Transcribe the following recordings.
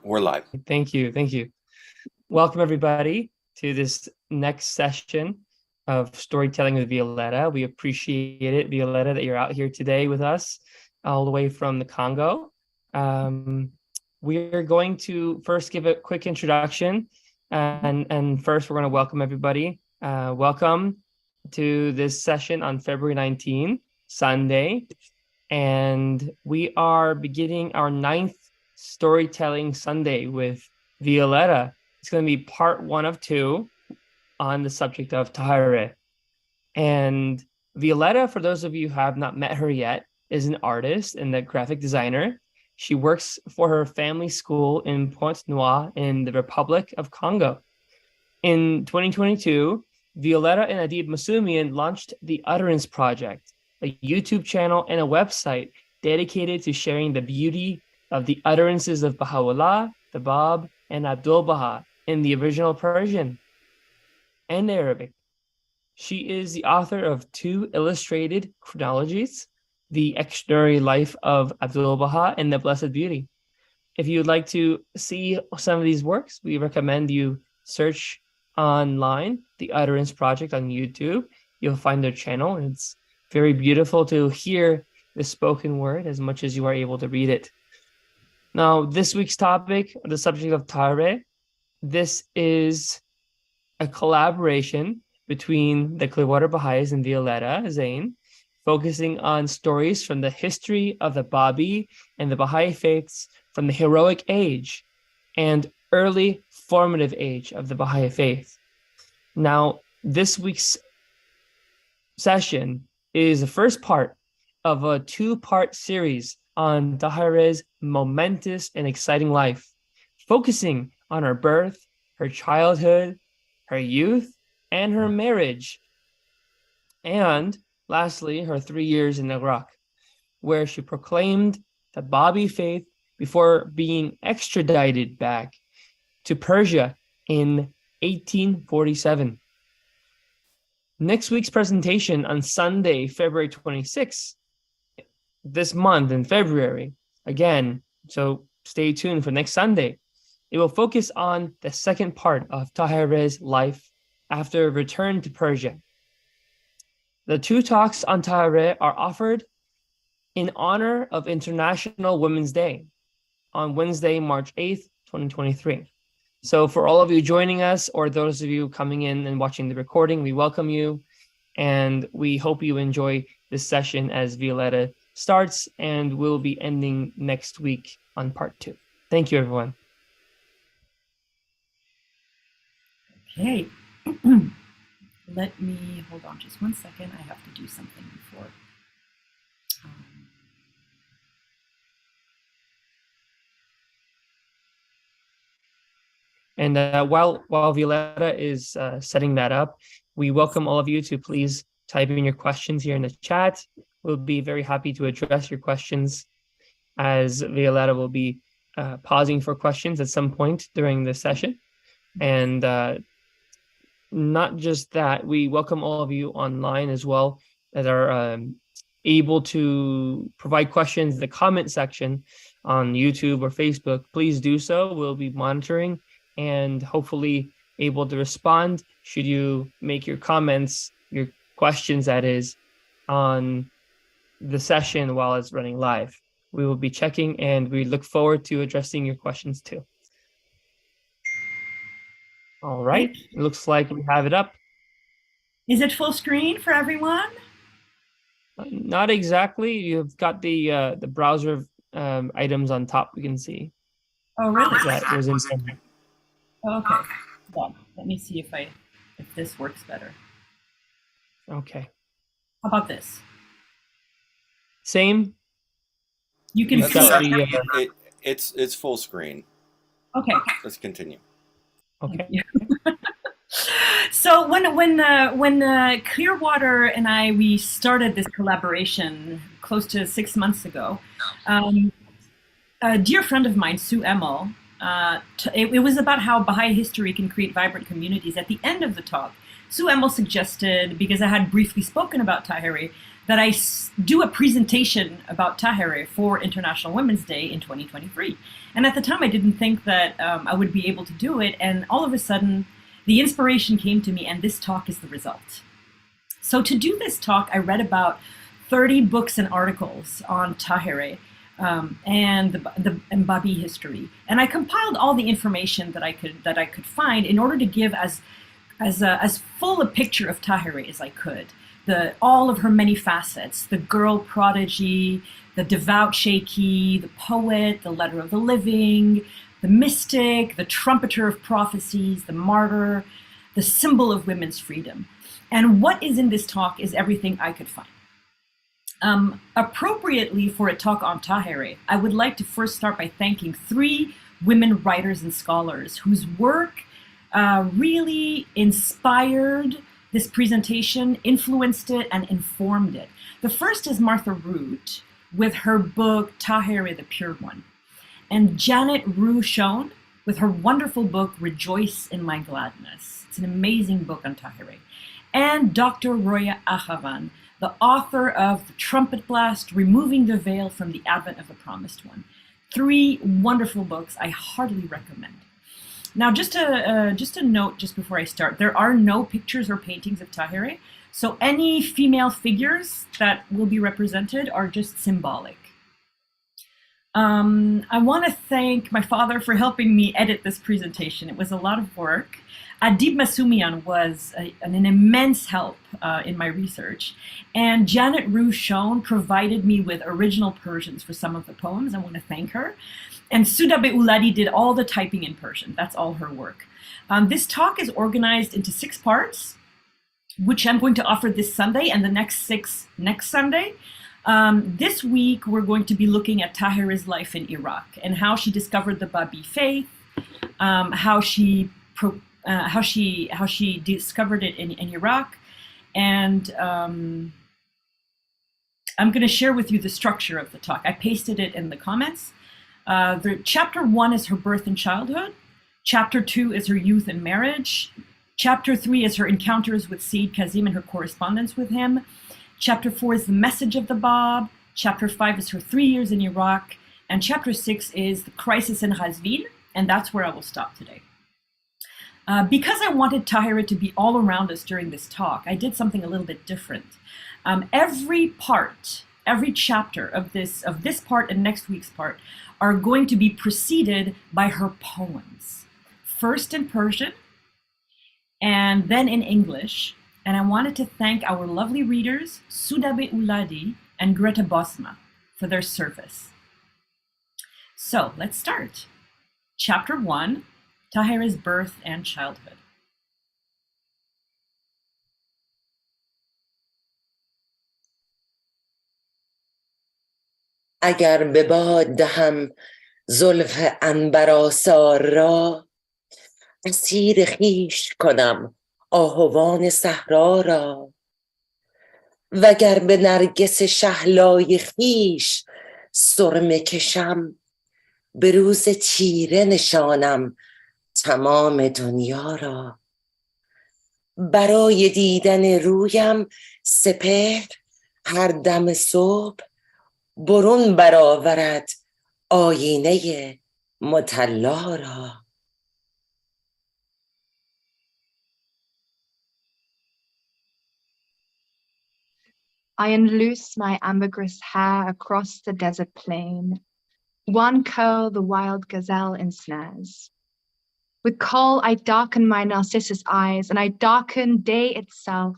We're live. Thank you. Thank you. Welcome, everybody, to this next session of Storytelling with Violetta. We appreciate it, Violetta, that you're out here today with us, all the way from the Congo. We're going to first give a quick introduction, and first we're going to welcome everybody. Welcome to this session on February 19, Sunday, and we are beginning our 9th Storytelling Sunday with Violetta. It's going to be part 1 of 2 on the subject of Tahirih. And Violetta, for those of you who have not met her yet, is an artist and a graphic designer. She works for her family school in Pointe-Noire in the Republic of Congo. In 2022, Violetta and Adib Masumian launched the Utterance Project, a YouTube channel and a website dedicated to sharing the beauty of the utterances of Baha'u'llah, the Bab, and Abdul Baha in the original Persian and Arabic. She is the author of 2 illustrated chronologies, The Extraordinary Life of Abdul Baha and The Blessed Beauty. If you'd like to see some of these works, we recommend you search online the Utterance Project on YouTube. You'll find their channel, and it's very beautiful to hear the spoken word as much as you are able to read it. Now, this week's topic, the subject of Tahirih, this is a collaboration between the Clearwater Bahá'ís and Violetta, Zein, focusing on stories from the history of the Bábí and the Bahá'í Faiths from the heroic age and early formative age of the Bahá'í Faith. Now, this week's session is the first part of a 2-part series on Tahirih's momentous and exciting life, focusing on her birth, her childhood, her youth, and her marriage. And lastly, her 3 years in Iraq, where she proclaimed the Bábí Faith before being extradited back to Persia in 1847. Next week's presentation on Sunday, February 26th, this month in February, again, so stay tuned for next Sunday. It will focus on the second part of Tahirih's life after return to Persia. The 2 talks on Tahirih are offered in honor of International Women's Day on Wednesday, March 8th, 2023. So for all of you joining us, or those of you coming in and watching the recording, we welcome you, and we hope you enjoy this session as Violetta starts, and we'll be ending next week on part 2. Thank you, everyone. Okay. Let me hold on just 1 second. I have to do something before. And while Violetta is setting that up, we welcome all of you to please type in your questions here in the chat. We'll be very happy to address your questions, as Violetta will be pausing for questions at some point during the session. And not just that, we welcome all of you online as well that are able to provide questions in the comment section on YouTube or Facebook. Please do so. We'll be monitoring and hopefully able to respond should you make your comments, your questions, that is, on the session while it's running live. We will be checking, and we look forward to addressing your questions too. All right, it looks like we have it up. Is it full screen for everyone? Not exactly. You've got the browser items on top, we can see. Oh, really? That was in. Okay. Well, let me see if this works better. Okay. How about this? Same. You can see it's full screen. Okay. Let's continue. Okay. So when Clearwater and we started this collaboration close to 6 months ago, a dear friend of mine, Sue Emil, it was about how Baha'i history can create vibrant communities. At the end of the talk, Sue Emil suggested, because I had briefly spoken about Tahirih, that I do a presentation about Tahirih for International Women's Day in 2023. And at the time, I didn't think that I would be able to do it. And all of a sudden, the inspiration came to me, and this talk is the result. So to do this talk, I read about 30 books and articles on Tahirih and Bábí history. And I compiled all the information that I could find in order to give as full a picture of Tahirih as I could. All of her many facets, the girl prodigy, the devout sheikhi, the poet, the letter of the living, the mystic, the trumpeter of prophecies, the martyr, the symbol of women's freedom. And what is in this talk is everything I could find. Appropriately for a talk on Tahirih, I would like to first start by thanking 3 women writers and scholars whose work really inspired this presentation, influenced it, and informed it. The first is Martha Root with her book, Tahirih, the Pure One. And Janet Rue Schoen with her wonderful book, Rejoice in My Gladness. It's an amazing book on Tahirih. And Dr. Roya Ahavan, the author of The Trumpet Blast, Removing the Veil from the Advent of the Promised One. 3 wonderful books I heartily recommend. Now, just a note just before I start, there are no pictures or paintings of Tahirih, so any female figures that will be represented are just symbolic. I want to thank my father for helping me edit this presentation. It was a lot of work. Adib Masumian was an immense help in my research, and Janet Rue Schoen provided me with original Persians for some of the poems. I want to thank her. And Sudabe Uladi did all the typing in Persian. That's all her work. This talk is organized into 6 parts, which I'm going to offer this Sunday and the next 6 next Sunday. This week, we're going to be looking at Tahirih's life in Iraq and how she discovered the Bábí Faith, how she discovered it in Iraq. And I'm going to share with you the structure of the talk. I pasted it in the comments. Chapter 1 is her birth and childhood. Chapter 2 is her youth and marriage. Chapter 3 is her encounters with Siyyid Kázim and her correspondence with him. Chapter 4 is the message of the Bab. Chapter 5 is her 3 years in Iraq. And chapter 6 is the crisis in Qázvin. And that's where I will stop today. Because I wanted Tahirih to be all around us during this talk, I did something a little bit different. Every chapter of this part and next week's part are going to be preceded by her poems. First in Persian, and then in English. And I wanted to thank our lovely readers, Sudabe Uladi and Greta Bosma, for their service. So let's start. Chapter 1, Tahirih's birth and childhood. اگر به باد دهم زلف عنبرآسار را اسیر خویش کنم آهوان صحرا را وگر به نرگس شهلای خویش سرمه کشم به روز تیره نشانم تمام دنیا را برای دیدن رویم سپهر هر دم صبح برون برآورد آینه مطلا را I unloose my ambergris hair across the desert plain. One curl the wild gazelle ensnares. With kohl I darken my narcissus eyes, and I darken day itself.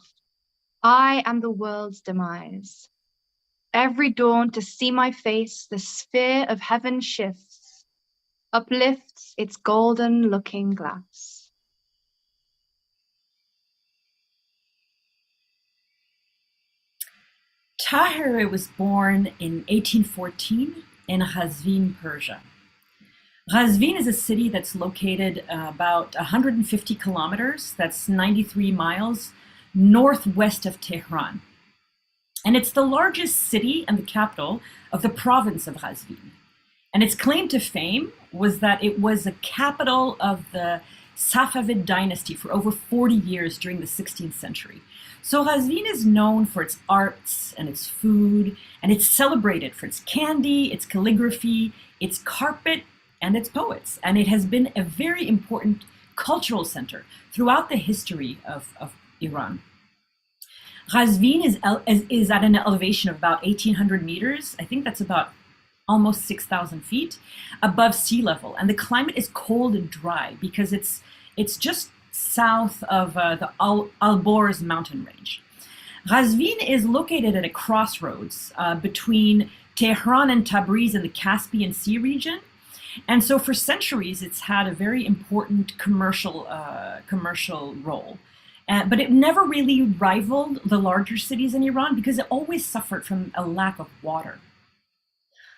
I am the world's demise. Every dawn to see my face, the sphere of heaven shifts, uplifts its golden looking glass. Tahirih was born in 1814 in Qázvin, Persia. Qázvin is a city that's located about 150 kilometers, that's 93 miles, northwest of Tehran. And it's the largest city and the capital of the province of Qázvin. And its claim to fame was that it was a capital of the Safavid dynasty for over 40 years during the 16th century. So Qázvin is known for its arts and its food, and it's celebrated for its candy, its calligraphy, its carpet, and its poets. And it has been a very important cultural center throughout the history of Iran. Qázvin is at an elevation of about 1,800 meters. I think that's about almost 6,000 feet above sea level. And the climate is cold and dry because it's just south of the Alborz mountain range. Qázvin is located at a crossroads between Tehran and Tabriz in the Caspian Sea region. And so for centuries, it's had a very important commercial role. But it never really rivaled the larger cities in Iran because it always suffered from a lack of water.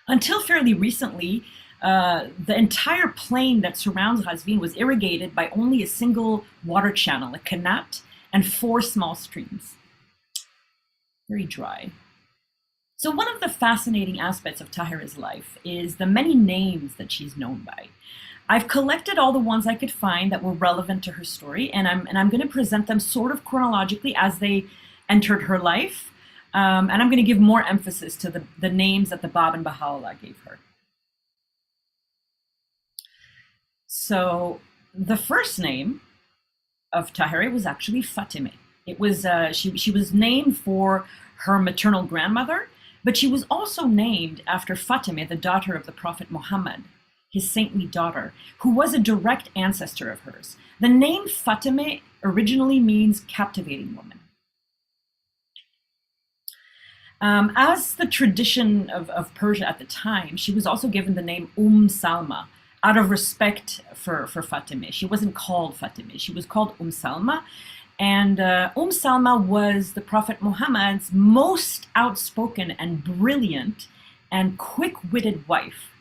Until fairly recently, the entire plain that surrounds Qázvin was irrigated by only a single water channel, a qanat, and 4 small streams. Very dry. So one of the fascinating aspects of Tahirih's life is the many names that she's known by. I've collected all the ones I could find that were relevant to her story, and I'm going to present them sort of chronologically as they entered her life. And I'm going to give more emphasis to the names that the Báb and Baha'u'llah gave her. So the first name of Tahirih was actually Fatimeh. It was she was named for her maternal grandmother, but she was also named after Fatimeh, the daughter of the Prophet Muhammad, his saintly daughter, who was a direct ancestor of hers. The name Fatimeh originally means captivating woman. As the tradition of Persia at the time, she was also given the name Salma out of respect for Fatimeh. She wasn't called Fatimeh, she was called Salma. And Salma was the Prophet Muhammad's most outspoken and brilliant and quick-witted wife.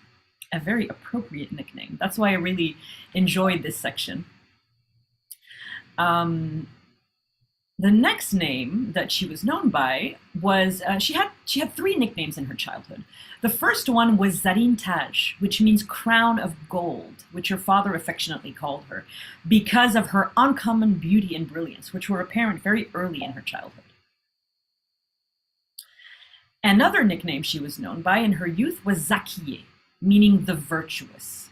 A very appropriate nickname. That's why I really enjoyed this section. The next name that she was known by was, she had 3 nicknames in her childhood. The first one was Zarin Taj, which means crown of gold, which her father affectionately called her, because of her uncommon beauty and brilliance, which were apparent very early in her childhood. Another nickname she was known by in her youth was Zakiyeh, meaning the virtuous.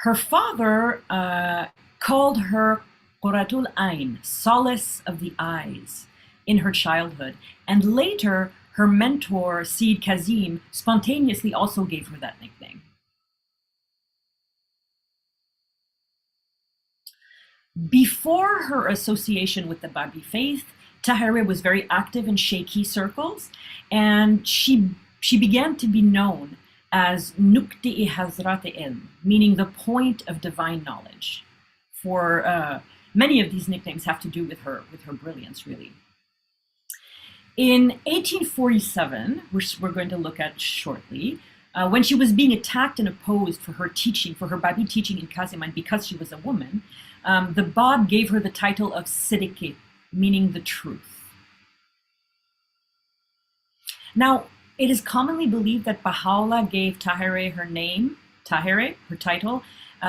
Her father called her Quratul Ain, solace of the eyes, in her childhood. And later, her mentor, Siyyid Kázim, spontaneously also gave her that nickname. Before her association with the Bábí Faith, Tahirih was very active in Sheikhi circles, and she began to be known as Nukti-i Hazrat-i Ilm, meaning the point of divine knowledge. For many of these nicknames have to do with her brilliance, really. In 1847, which we're going to look at shortly, when she was being attacked and opposed for her teaching, for her Bábí teaching in Kázim, and because she was a woman, the Báb gave her the title of Siddiqi, meaning the truth. Now, it is commonly believed that Baha'u'llah gave Tahirih her name, Tahirih, her title,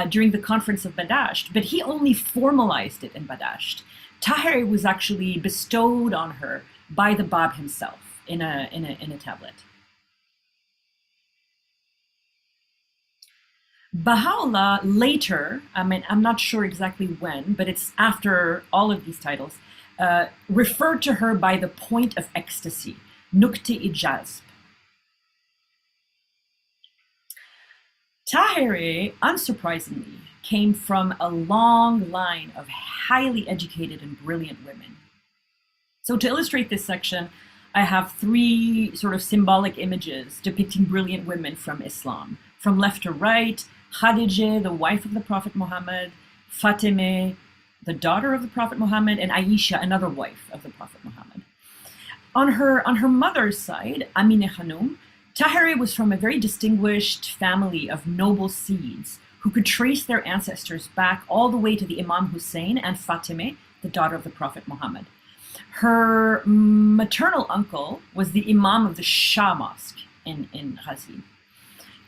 during the conference of Badasht, but he only formalized it in Badasht. Tahirih was actually bestowed on her by the Báb himself in a tablet. Baha'u'llah later, I mean, I'm not sure exactly when, but it's after all of these titles, referred to her by the point of ecstasy, Nukti-i Jazb. Tahirih, unsurprisingly, came from a long line of highly educated and brilliant women. So to illustrate this section, I have 3 sort of symbolic images depicting brilliant women from Islam. From left to right, Khadijah, the wife of the Prophet Muhammad, Fatimeh, the daughter of the Prophet Muhammad, and Aisha, another wife of the Prophet Muhammad. On her mother's side, Amineh Khanum, Tahirih was from a very distinguished family of noble Siyyids who could trace their ancestors back all the way to the Imam Hussein and Fatimeh, the daughter of the Prophet Muhammad. Her maternal uncle was the Imam of the Shah Mosque in Qázvin.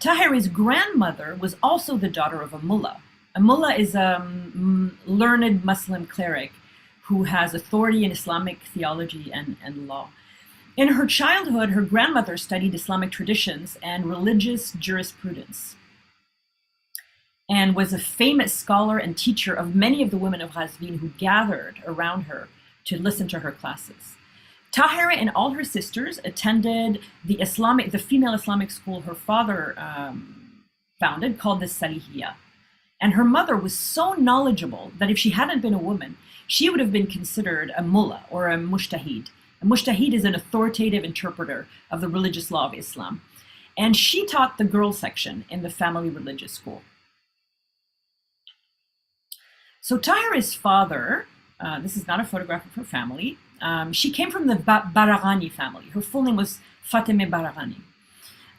Tahirih's grandmother was also the daughter of a mullah. A mullah is a learned Muslim cleric who has authority in Islamic theology and law. In her childhood, her grandmother studied Islamic traditions and religious jurisprudence, and was a famous scholar and teacher of many of the women of Qázvin who gathered around her to listen to her classes. Tahirih and all her sisters attended the female Islamic school her father founded, called the Salihiyah. And her mother was so knowledgeable that if she hadn't been a woman, she would have been considered a mullah or a mujtahid. A mujtahid is an authoritative interpreter of the religious law of Islam. And she taught the girls section in the family religious school. So Tahirih's father, this is not a photograph of her family. She came from the Baraghani family. Her full name was Fatemeh Baraghani.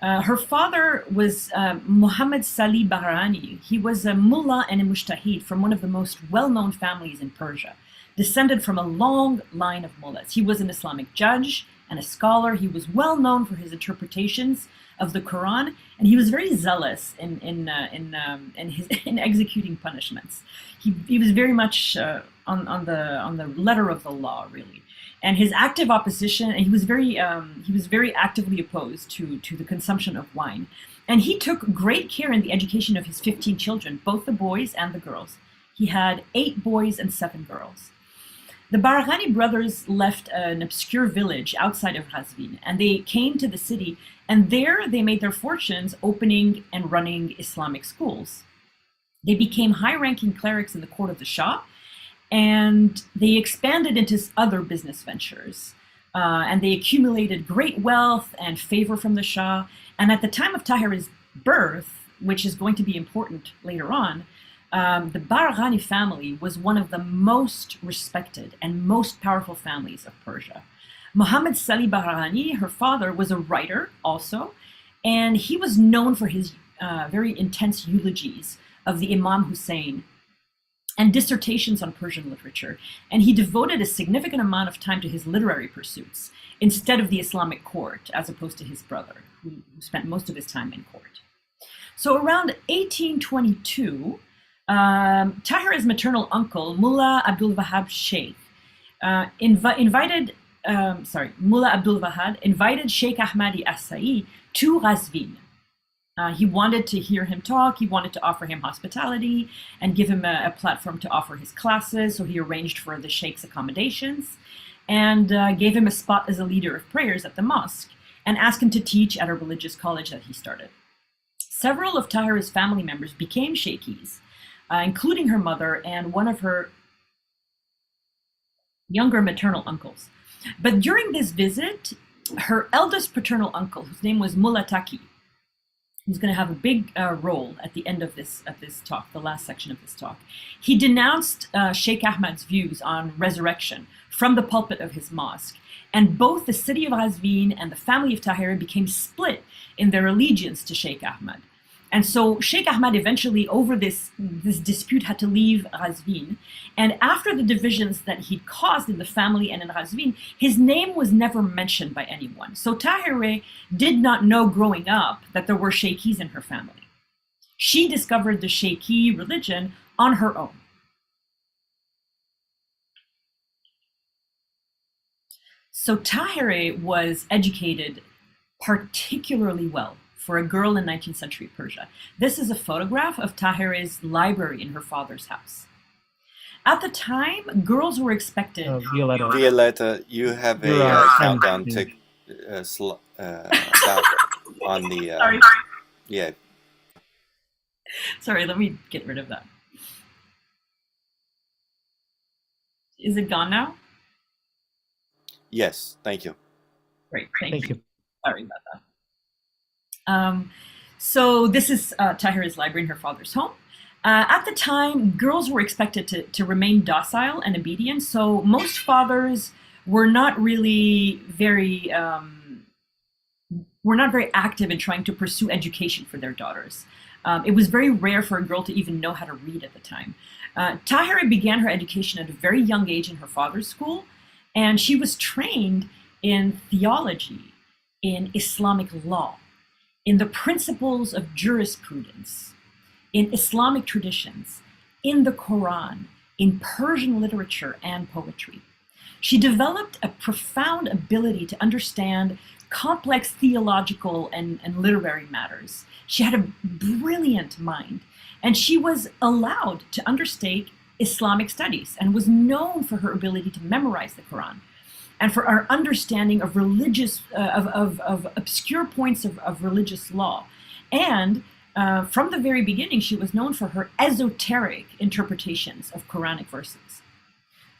Her father was Muhammad Salih Bahrani. He was a mullah and a mujtahid from one of the most well-known families in Persia, descended from a long line of mullahs. He was an Islamic judge and a scholar. He was well known for his interpretations of the Quran, and he was very zealous in executing punishments. He was very much on the letter of the law, really. And his active opposition, and he was very actively opposed to the consumption of wine. And he took great care in the education of his 15 children, both the boys and the girls. He had 8 boys and 7 girls. The Baraghani brothers left an obscure village outside of Qázvin, and they came to the city, and there they made their fortunes opening and running Islamic schools. They became high-ranking clerics in the court of the Shah, and they expanded into other business ventures. And they accumulated great wealth and favor from the Shah. And at the time of Tahirih's birth, which is going to be important later on, the Baraghani family was one of the most respected and most powerful families of Persia. Muhammad Salih Bahrani, her father, was a writer also, and he was known for his very intense eulogies of the Imam Hussein and dissertations on Persian literature. And he devoted a significant amount of time to his literary pursuits instead of the Islamic court, as opposed to his brother, who spent most of his time in court. So around 1822, Tahirih's maternal uncle, Mullah Abdul Wahab Sheikh, Mullah Abdul Wahab invited Sheikh Ahmadi As-Sa'i to Qázvin. He wanted to hear him talk. He wanted to offer him hospitality and give him a platform to offer his classes. So he arranged for the Sheikh's accommodations and gave him a spot as a leader of prayers at the mosque and asked him to teach at a religious college that he started. Several of Tahirih's family members became Sheikhis, including her mother and one of her younger maternal uncles. But during this visit, her eldest paternal uncle, whose name was Mullah Taqi, who's going to have a big role at the end of this talk, the last section of this talk. He denounced Sheikh Ahmad's views on resurrection from the pulpit of his mosque. And both the city of Qázvin and the family of Tahirih became split in their allegiance to Sheikh Ahmad. And so Sheikh Ahmad eventually, over this dispute, had to leave Qázvin. And after the divisions that he'd caused in the family and in Qázvin, his name was never mentioned by anyone. So Tahirih did not know growing up that there were Sheikhis in her family. She discovered the Sheikhi religion on her own. So Tahirih was educated particularly well for a girl in 19th century Persia. This is a photograph of Tahirih's library in her father's house. At the time, girls were expected... Violetta. Violetta, you have a countdown tick on the... Sorry. Yeah. Sorry, let me get rid of that. Is it gone now? Yes, thank you. Great, Thank you. Sorry about that. So this is Tahirih's library in her father's home. At the time, girls were expected to remain docile and obedient, so most fathers were not really very active in trying to pursue education for their daughters. It was very rare for a girl to even know how to read at the time. Tahirih began her education at a very young age in her father's school, and she was trained in theology, in Islamic law. in the principles of jurisprudence, in Islamic traditions, in the Quran, in Persian literature and poetry. She developed a profound ability to understand complex theological and literary matters. She had a brilliant mind, and she was allowed to undertake Islamic studies and was known for her ability to memorize the Quran and for our understanding of religious, of obscure points of religious law. And from the very beginning, she was known for her esoteric interpretations of Quranic verses.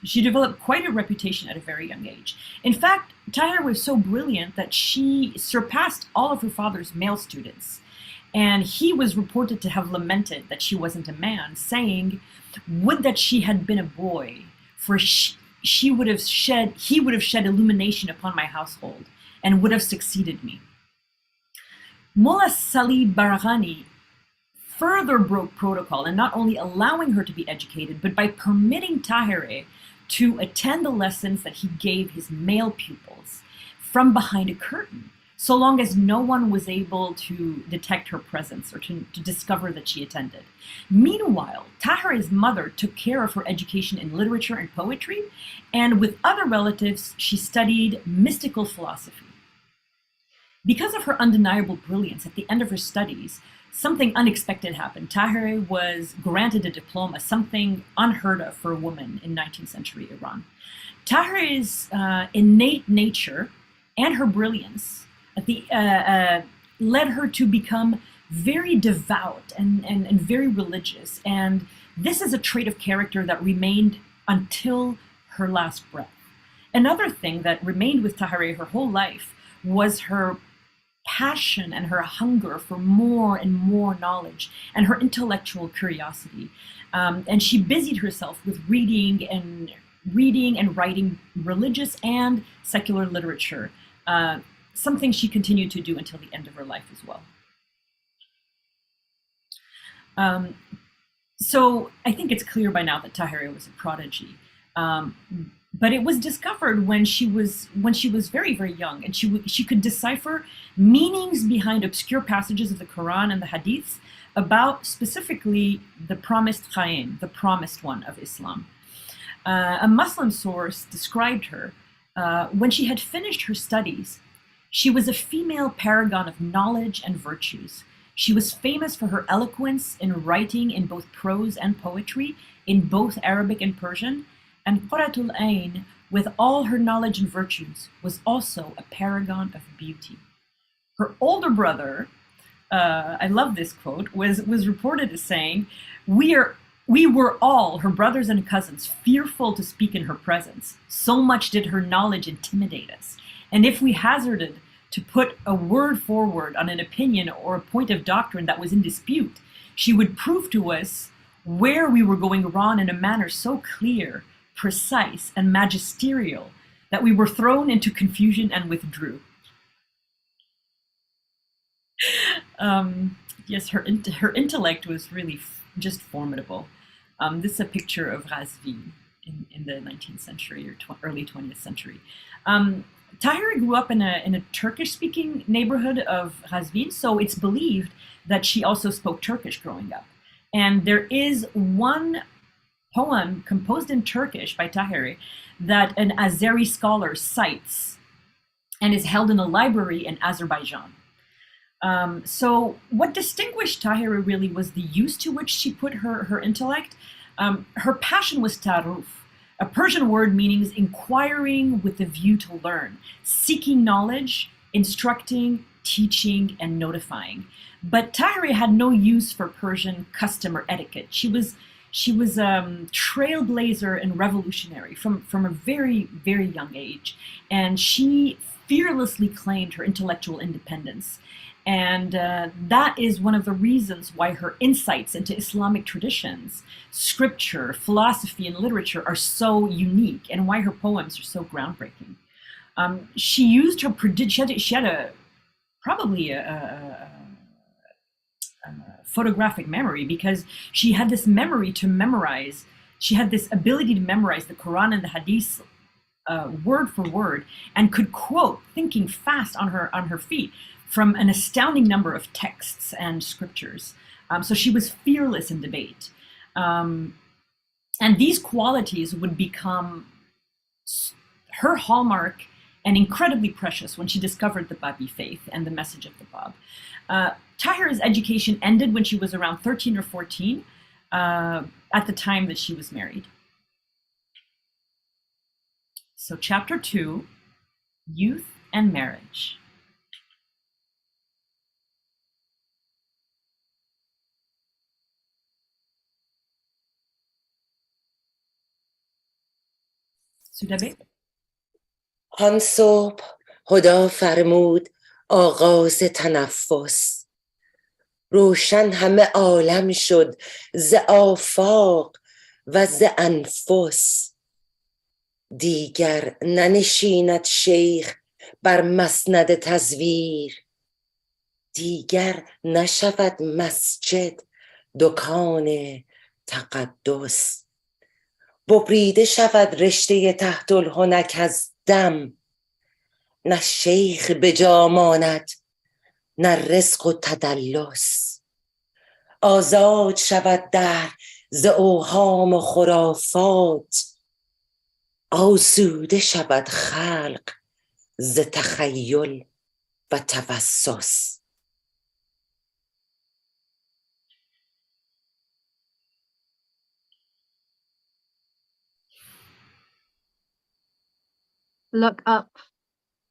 She developed quite a reputation at a very young age. In fact, Tahirih was so brilliant that she surpassed all of her father's male students. And he was reported to have lamented that she wasn't a man, saying, "Would that she had been a boy, for he would have shed illumination upon my household and would have succeeded me." Mullah Salih Baraghani further broke protocol in not only allowing her to be educated, but by permitting Tahirih to attend the lessons that he gave his male pupils from behind a curtain, so long as no one was able to detect her presence or to discover that she attended. Meanwhile, Tahirih's mother took care of her education in literature and poetry, and with other relatives, she studied mystical philosophy. Because of her undeniable brilliance at the end of her studies, something unexpected happened. Tahirih was granted a diploma, something unheard of for a woman in 19th century Iran. Tahirih's innate nature and her brilliance led her to become very devout and very religious. And this is a trait of character that remained until her last breath. Another thing that remained with Tahirih her whole life was her passion and her hunger for more and more knowledge and her intellectual curiosity. And she busied herself with reading and writing religious and secular literature, something she continued to do until the end of her life as well. So I think it's clear by now that Tahirih was a prodigy. But it was discovered when she was very, very young, and she could decipher meanings behind obscure passages of the Quran and the Hadiths about specifically the promised Khaim, the promised one of Islam. A Muslim source described her when she had finished her studies. She was a female paragon of knowledge and virtues. She was famous for her eloquence in writing in both prose and poetry, in both Arabic and Persian. And Quratul Ain, with all her knowledge and virtues, was also a paragon of beauty. Her older brother, I love this quote, was reported as saying, we were all, her brothers and cousins, fearful to speak in her presence. So much did her knowledge intimidate us. And if we hazarded to put a word forward on an opinion or a point of doctrine that was in dispute, she would prove to us where we were going wrong in a manner so clear, precise, and magisterial that we were thrown into confusion and withdrew. Yes, her intellect was really just formidable. This is a picture of Qázvin in the 19th century or early 20th century. Tahirih grew up in a Turkish-speaking neighborhood of Qázvin, so it's believed that she also spoke Turkish growing up. And there is one poem composed in Turkish by Tahirih that an Azeri scholar cites and is held in a library in Azerbaijan. So what distinguished Tahirih really was the use to which she put her intellect. Her passion was taruf, a Persian word meaning inquiring with the view to learn, seeking knowledge, instructing, teaching, and notifying. But Tahirih had no use for Persian custom or etiquette. She was trailblazer and revolutionary from a very, very young age. And she fearlessly claimed her intellectual independence. And that is one of the reasons why her insights into Islamic traditions, scripture, philosophy, and literature are so unique, and why her poems are so groundbreaking. She used her she had probably a photographic memory, because she had this memory to memorize. She had this ability to memorize the Quran and the Hadith word for word, and could quote, thinking fast on her feet, from an astounding number of texts and scriptures. So she was fearless in debate. And these qualities would become her hallmark and incredibly precious when she discovered the Bábí faith and the message of the Bab. Tahirih's education ended when she was around 13 or 14, at the time that she was married. So chapter 2, youth and marriage. Sudabe? آن صبح خدا فرمود آغاز تنفس روشن همه عالم شد ز آفاق و ز انفس دیگر ننشیند شیخ بر مسند تزویر دیگر نشود مسجد دکان تقدس ببریده شود رشته تحت الحنک از دم نه شیخ به جا ماند نه رزق و تدلس آزاد شود دهر ز اوهام و خرافات آسوده شود خلق ز تخیل و توسس. Look up.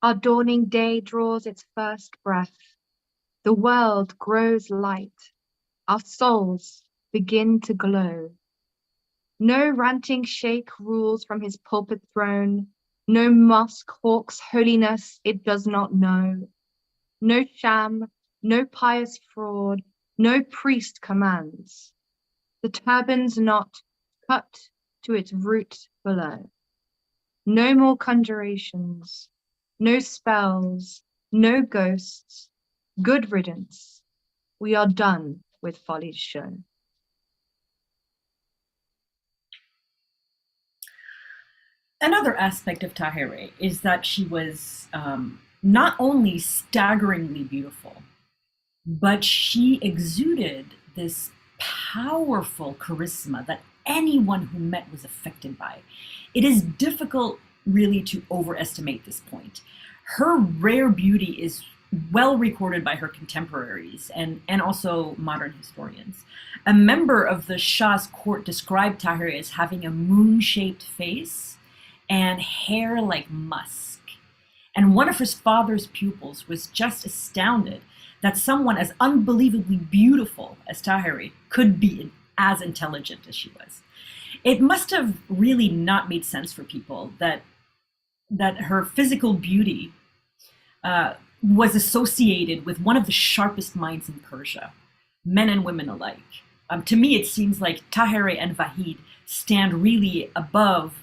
Our dawning day draws its first breath. The world grows light. Our souls begin to glow. No ranting sheikh rules from his pulpit throne. No mosque hawks holiness it does not know. No sham, no pious fraud, no priest commands. The turban's knot cut to its root below. No more conjurations, no spells, no ghosts. Good riddance. We are done with folly's show. Another aspect of Tahirih is that she was not only staggeringly beautiful, but she exuded this powerful charisma that anyone who met was affected by. It is difficult really to overestimate this point. Her rare beauty is well recorded by her contemporaries and also modern historians. A member of the Shah's court described Tahirih as having a moon-shaped face and hair like musk. And one of his father's pupils was just astounded that someone as unbelievably beautiful as Tahirih could be as intelligent as she was. It must have really not made sense for people that her physical beauty was associated with one of the sharpest minds in Persia, men and women alike. To me, it seems like Tahirih and Vahid stand really above,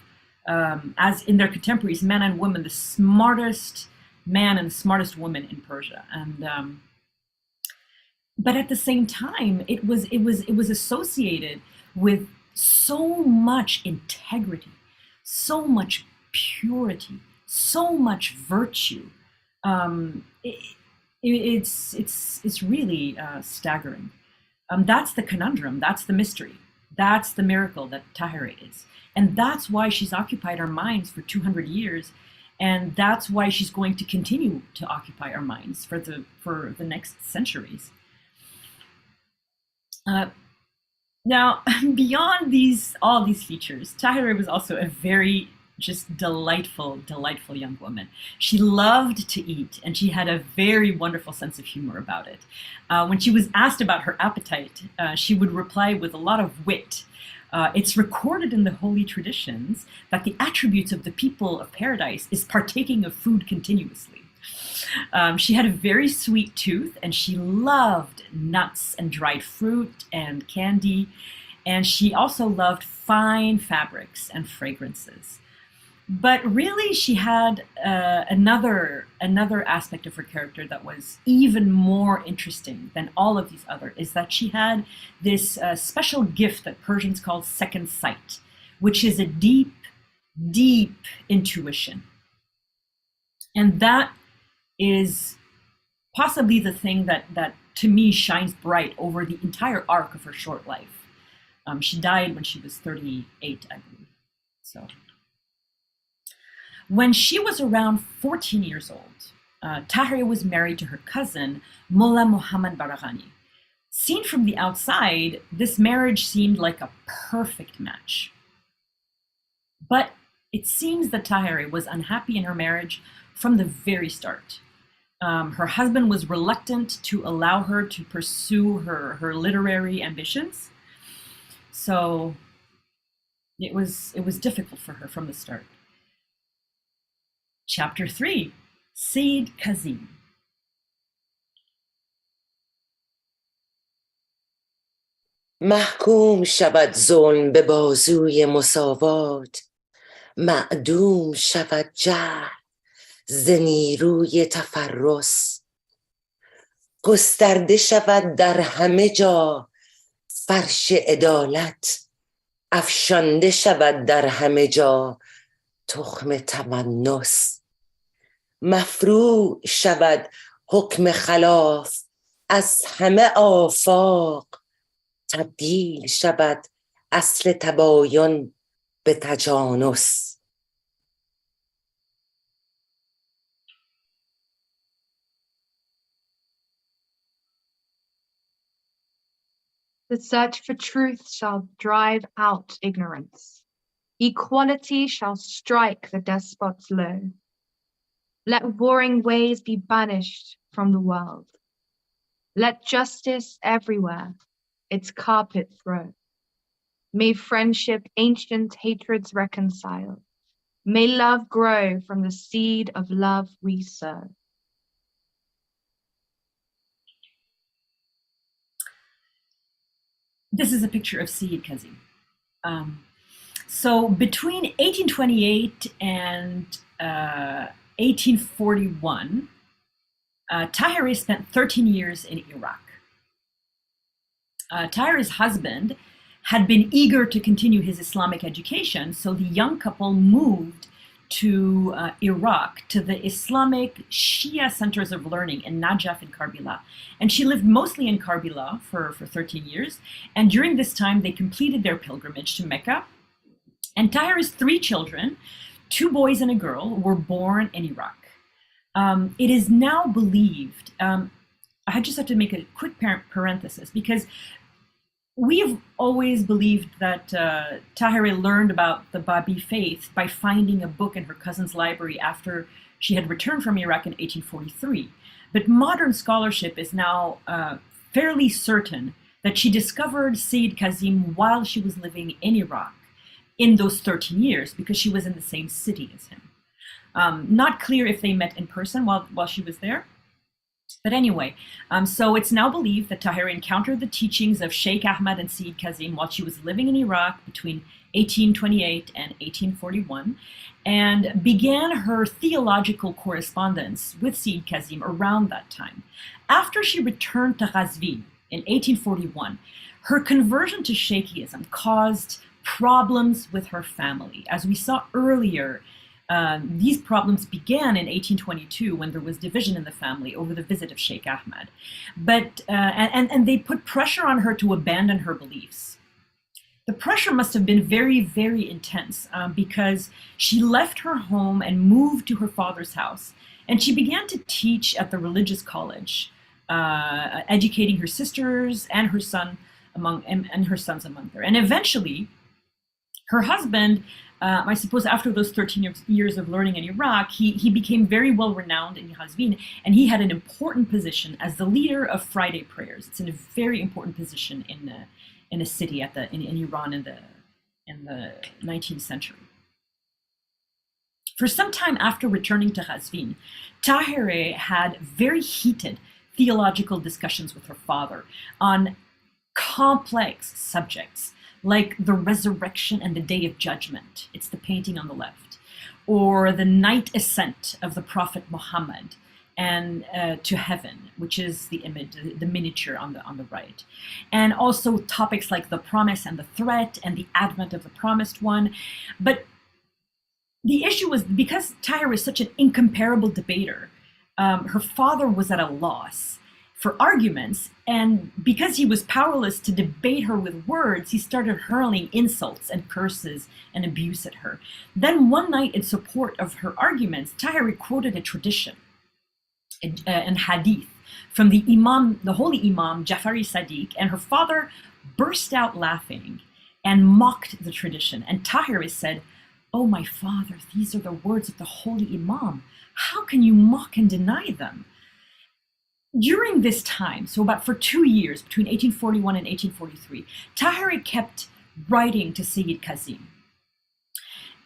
as in their contemporaries, men and women, the smartest man and the smartest woman in Persia. And but at the same time, it was associated with so much integrity, so much purity, so much virtue. It's really staggering. That's the conundrum. That's the mystery. That's the miracle that Tahirih is, and that's why she's occupied our minds for 200 years, and that's why she's going to continue to occupy our minds for the next centuries. Now, beyond all these features, Tahirih was also a very just delightful young woman. She loved to eat, and she had a very wonderful sense of humor about it. When she was asked about her appetite, she would reply with a lot of wit. It's recorded in the holy traditions that the attributes of the people of paradise is partaking of food continuously. She had a very sweet tooth, and she loved nuts and dried fruit and candy, and she also loved fine fabrics and fragrances. But really, she had another aspect of her character that was even more interesting than all of these others, is that she had this special gift that Persians call second sight, which is a deep, deep intuition. And that is possibly the thing that to me shines bright over the entire arc of her short life. She died when she was 38, I believe. So when she was around 14 years old, Tahirih was married to her cousin, Mullah Muhammad Baraghani. Seen from the outside, this marriage seemed like a perfect match. But it seems that Tahirih was unhappy in her marriage from the very start. Her husband was reluctant to allow her to pursue her literary ambitions. So it was difficult for her from the start. Chapter 3, Siyyid Kázim. محکوم شود ظلم به بازوی مساوات، معدوم شود جهل ز نیروی تفرس، گسترده شود در همه جا فرش عدالت، افشانده شود در همه جا تخم تمنس، مفروع شود حکم خلاف از همه آفاق، تبدیل شود اصل تباین به تجانس. The search for truth shall drive out ignorance. Equality shall strike the despots low. Let warring ways be banished from the world. Let justice everywhere its carpet throw. May friendship ancient hatreds reconcile. May love grow from the seed of love we sow. This is a picture of Siyyid Kázim. So between 1828 and 1841, Tahirih spent 13 years in Iraq. Tahirih's husband had been eager to continue his Islamic education, so the young couple moved to Iraq, to the Islamic Shia centers of learning in Najaf and Karbala. And she lived mostly in Karbala for 13 years. And during this time, they completed their pilgrimage to Mecca. And Tahirih's 3 children, 2 boys and a girl, were born in Iraq. It is now believed, I just have to make a quick parenthesis, because we've always believed that Tahirih learned about the Bábí Faith by finding a book in her cousin's library after she had returned from Iraq in 1843. But modern scholarship is now fairly certain that she discovered Siyyid Kázim while she was living in Iraq in those 13 years, because she was in the same city as him. Not clear if they met in person while she was there. But anyway, so it's now believed that Tahirih encountered the teachings of Sheikh Ahmad and Siyyid Kázim while she was living in Iraq between 1828 and 1841, and began her theological correspondence with Siyyid Kázim around that time. After she returned to Qázvin in 1841, her conversion to Shaikhism caused problems with her family. As we saw earlier, these problems began in 1822 when there was division in the family over the visit of Sheikh Ahmad. But, and they put pressure on her to abandon her beliefs. The pressure must have been very, very intense because she left her home and moved to her father's house. And she began to teach at the religious college, educating her sisters and her son and her sons among them. And eventually, her husband, I suppose after those 13 years of learning in Iraq, he became very well renowned in Qázvin, and he had an important position as the leader of Friday prayers. It's a very important position in a city in Iran in the 19th century. For some time after returning to Qázvin, Tahirih had very heated theological discussions with her father on complex subjects, like the resurrection and the day of judgment. It's the painting on the left. Or the night ascent of the Prophet Muhammad and to heaven, which is the image, the miniature on the right. And also topics like the promise and the threat and the advent of the promised one. But the issue was, because Tahirih is such an incomparable debater, her father was at a loss for arguments, and because he was powerless to debate her with words, he started hurling insults and curses and abuse at her. Then one night, in support of her arguments, Tahirih quoted a tradition, an hadith, from the Imam, the holy Imam Jafari Sadiq, and her father burst out laughing and mocked the tradition. And Tahirih said, "Oh, my father, these are the words of the holy Imam. How can you mock and deny them?" During this time, so about for 2 years, between 1841 and 1843, Tahirih kept writing to Siyyid Kázim,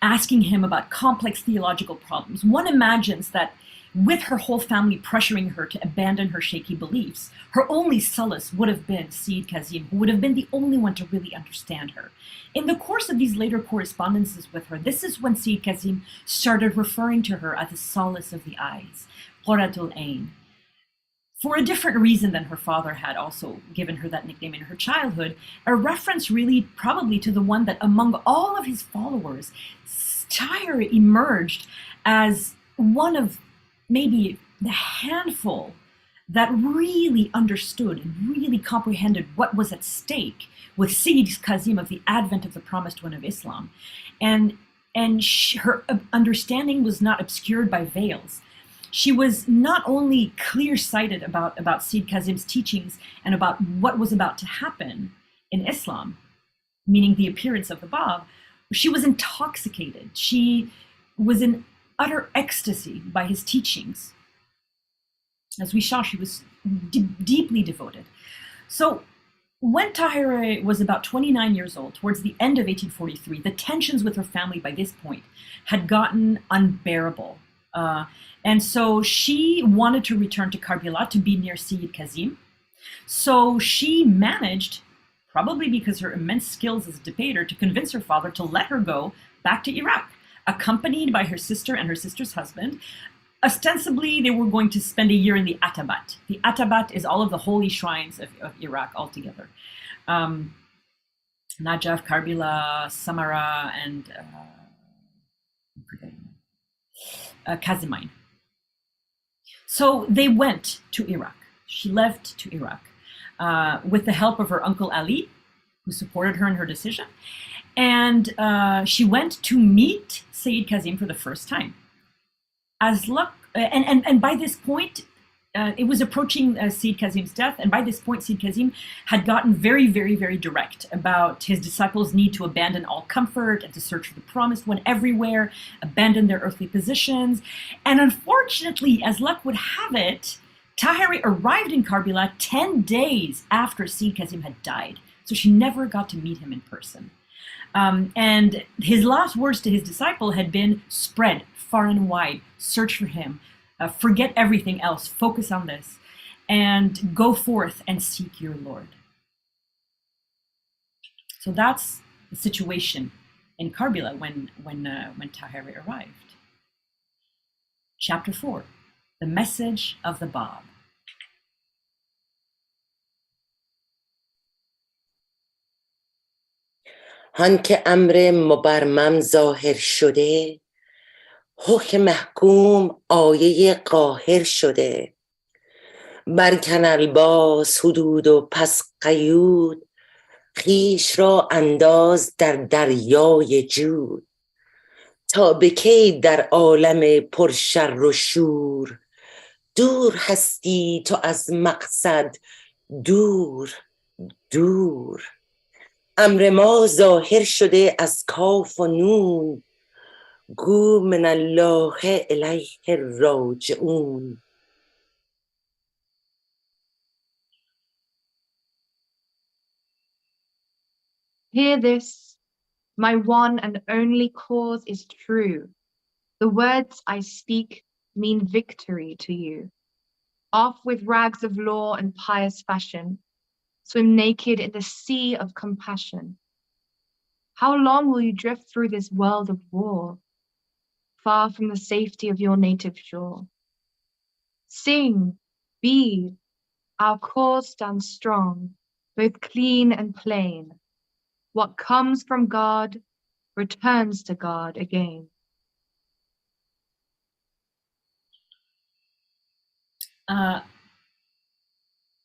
asking him about complex theological problems. One imagines that with her whole family pressuring her to abandon her shaky beliefs, her only solace would have been Siyyid Kázim, who would have been the only one to really understand her. In the course of these later correspondences with her, this is when Siyyid Kázim started referring to her as the solace of the eyes, Quratul Ain, for a different reason than her father had also given her that nickname in her childhood, a reference really probably to the one that among all of his followers, Tahirih emerged as one of maybe the handful that really understood and really comprehended what was at stake with Siyyid Kázim of the advent of the promised one of Islam. And her understanding was not obscured by veils. She was not only clear-sighted about Siyyid Kázim's teachings and about what was about to happen in Islam, meaning the appearance of the Bab, she was intoxicated. She was in utter ecstasy by his teachings. As we saw, she was deeply devoted. So when Tahirih was about 29 years old, towards the end of 1843, the tensions with her family by this point had gotten unbearable. And so she wanted to return to Karbala to be near Siyyid Kázim. So she managed, probably because her immense skills as a debater, to convince her father to let her go back to Iraq, accompanied by her sister and her sister's husband. Ostensibly, they were going to spend a year in the Atabat. The Atabat is all of the holy shrines of Iraq altogether. Najaf, Karbala, Samarra, and Kázimine. So they went to Iraq. She left to Iraq with the help of her uncle Ali, who supported her in her decision. And she went to meet Siyyid Kázim for the first time. As luck, and by this point, it was approaching Siyyid Kázim's death, and by this point, Siyyid Kázim had gotten very, very, very direct about his disciples' need to abandon all comfort and to search for the promised one everywhere, abandon their earthly positions. And unfortunately, as luck would have it, Tahirih arrived in Karbala 10 days after Siyyid Kázim had died, so she never got to meet him in person. And his last words to his disciple had been, "Spread far and wide, search for him, forget everything else, focus on this, and go forth and seek your Lord." So that's the situation in Karbala when Tahirih arrived. Chapter 4, the message of the Bab. هان که امر مبرمم ظاهر شده، حکم محکوم آیه قاهر شده. برکن الباس حدود و پس قیود، خویش را انداز در دریای جود. تا به کی در عالم پرشر و شور، دور هستی تو از مقصد، دور دور. امر ما ظاهر شده از کاف و نون، گو من الله الیه راجعون. Hear this, my one and only cause is true. The words I speak mean victory to you. Off with rags of law and pious fashion, swim naked in the sea of compassion. How long will you drift through this world of war, far from the safety of your native shore? Sing, be, our cause stands strong, both clean and plain. What comes from God returns to God again.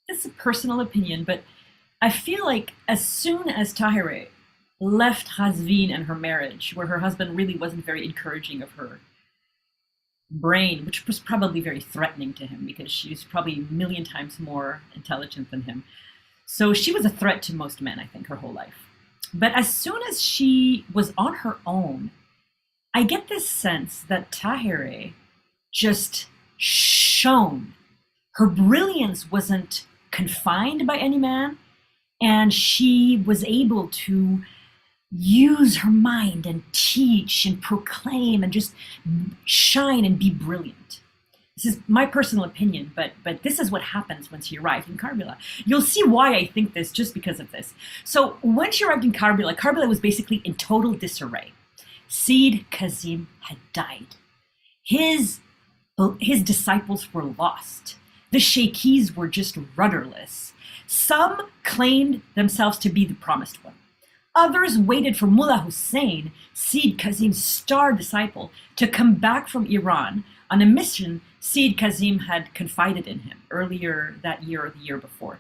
It's a personal opinion, but I feel like as soon as Tahirih left Qázvin and her marriage, where her husband really wasn't very encouraging of her brain, which was probably very threatening to him because she's probably a million times more intelligent than him. So she was a threat to most men, I think, her whole life. But as soon as she was on her own, I get this sense that Tahirih just shone. Her brilliance wasn't confined by any man, and she was able to use her mind and teach and proclaim and just shine and be brilliant. This is my personal opinion, but this is what happens when she arrived in Karbala. You'll see why I think this just because of this. So when she arrived in Karbala, Karbala was basically in total disarray. Siyyid Kázim had died. His disciples were lost. The sheikhs were just rudderless. Some claimed themselves to be the promised one. Others waited for Mullah Hussein, Siyyid Kázim's star disciple, to come back from Iran on a mission Siyyid Kázim had confided in him earlier that year or the year before.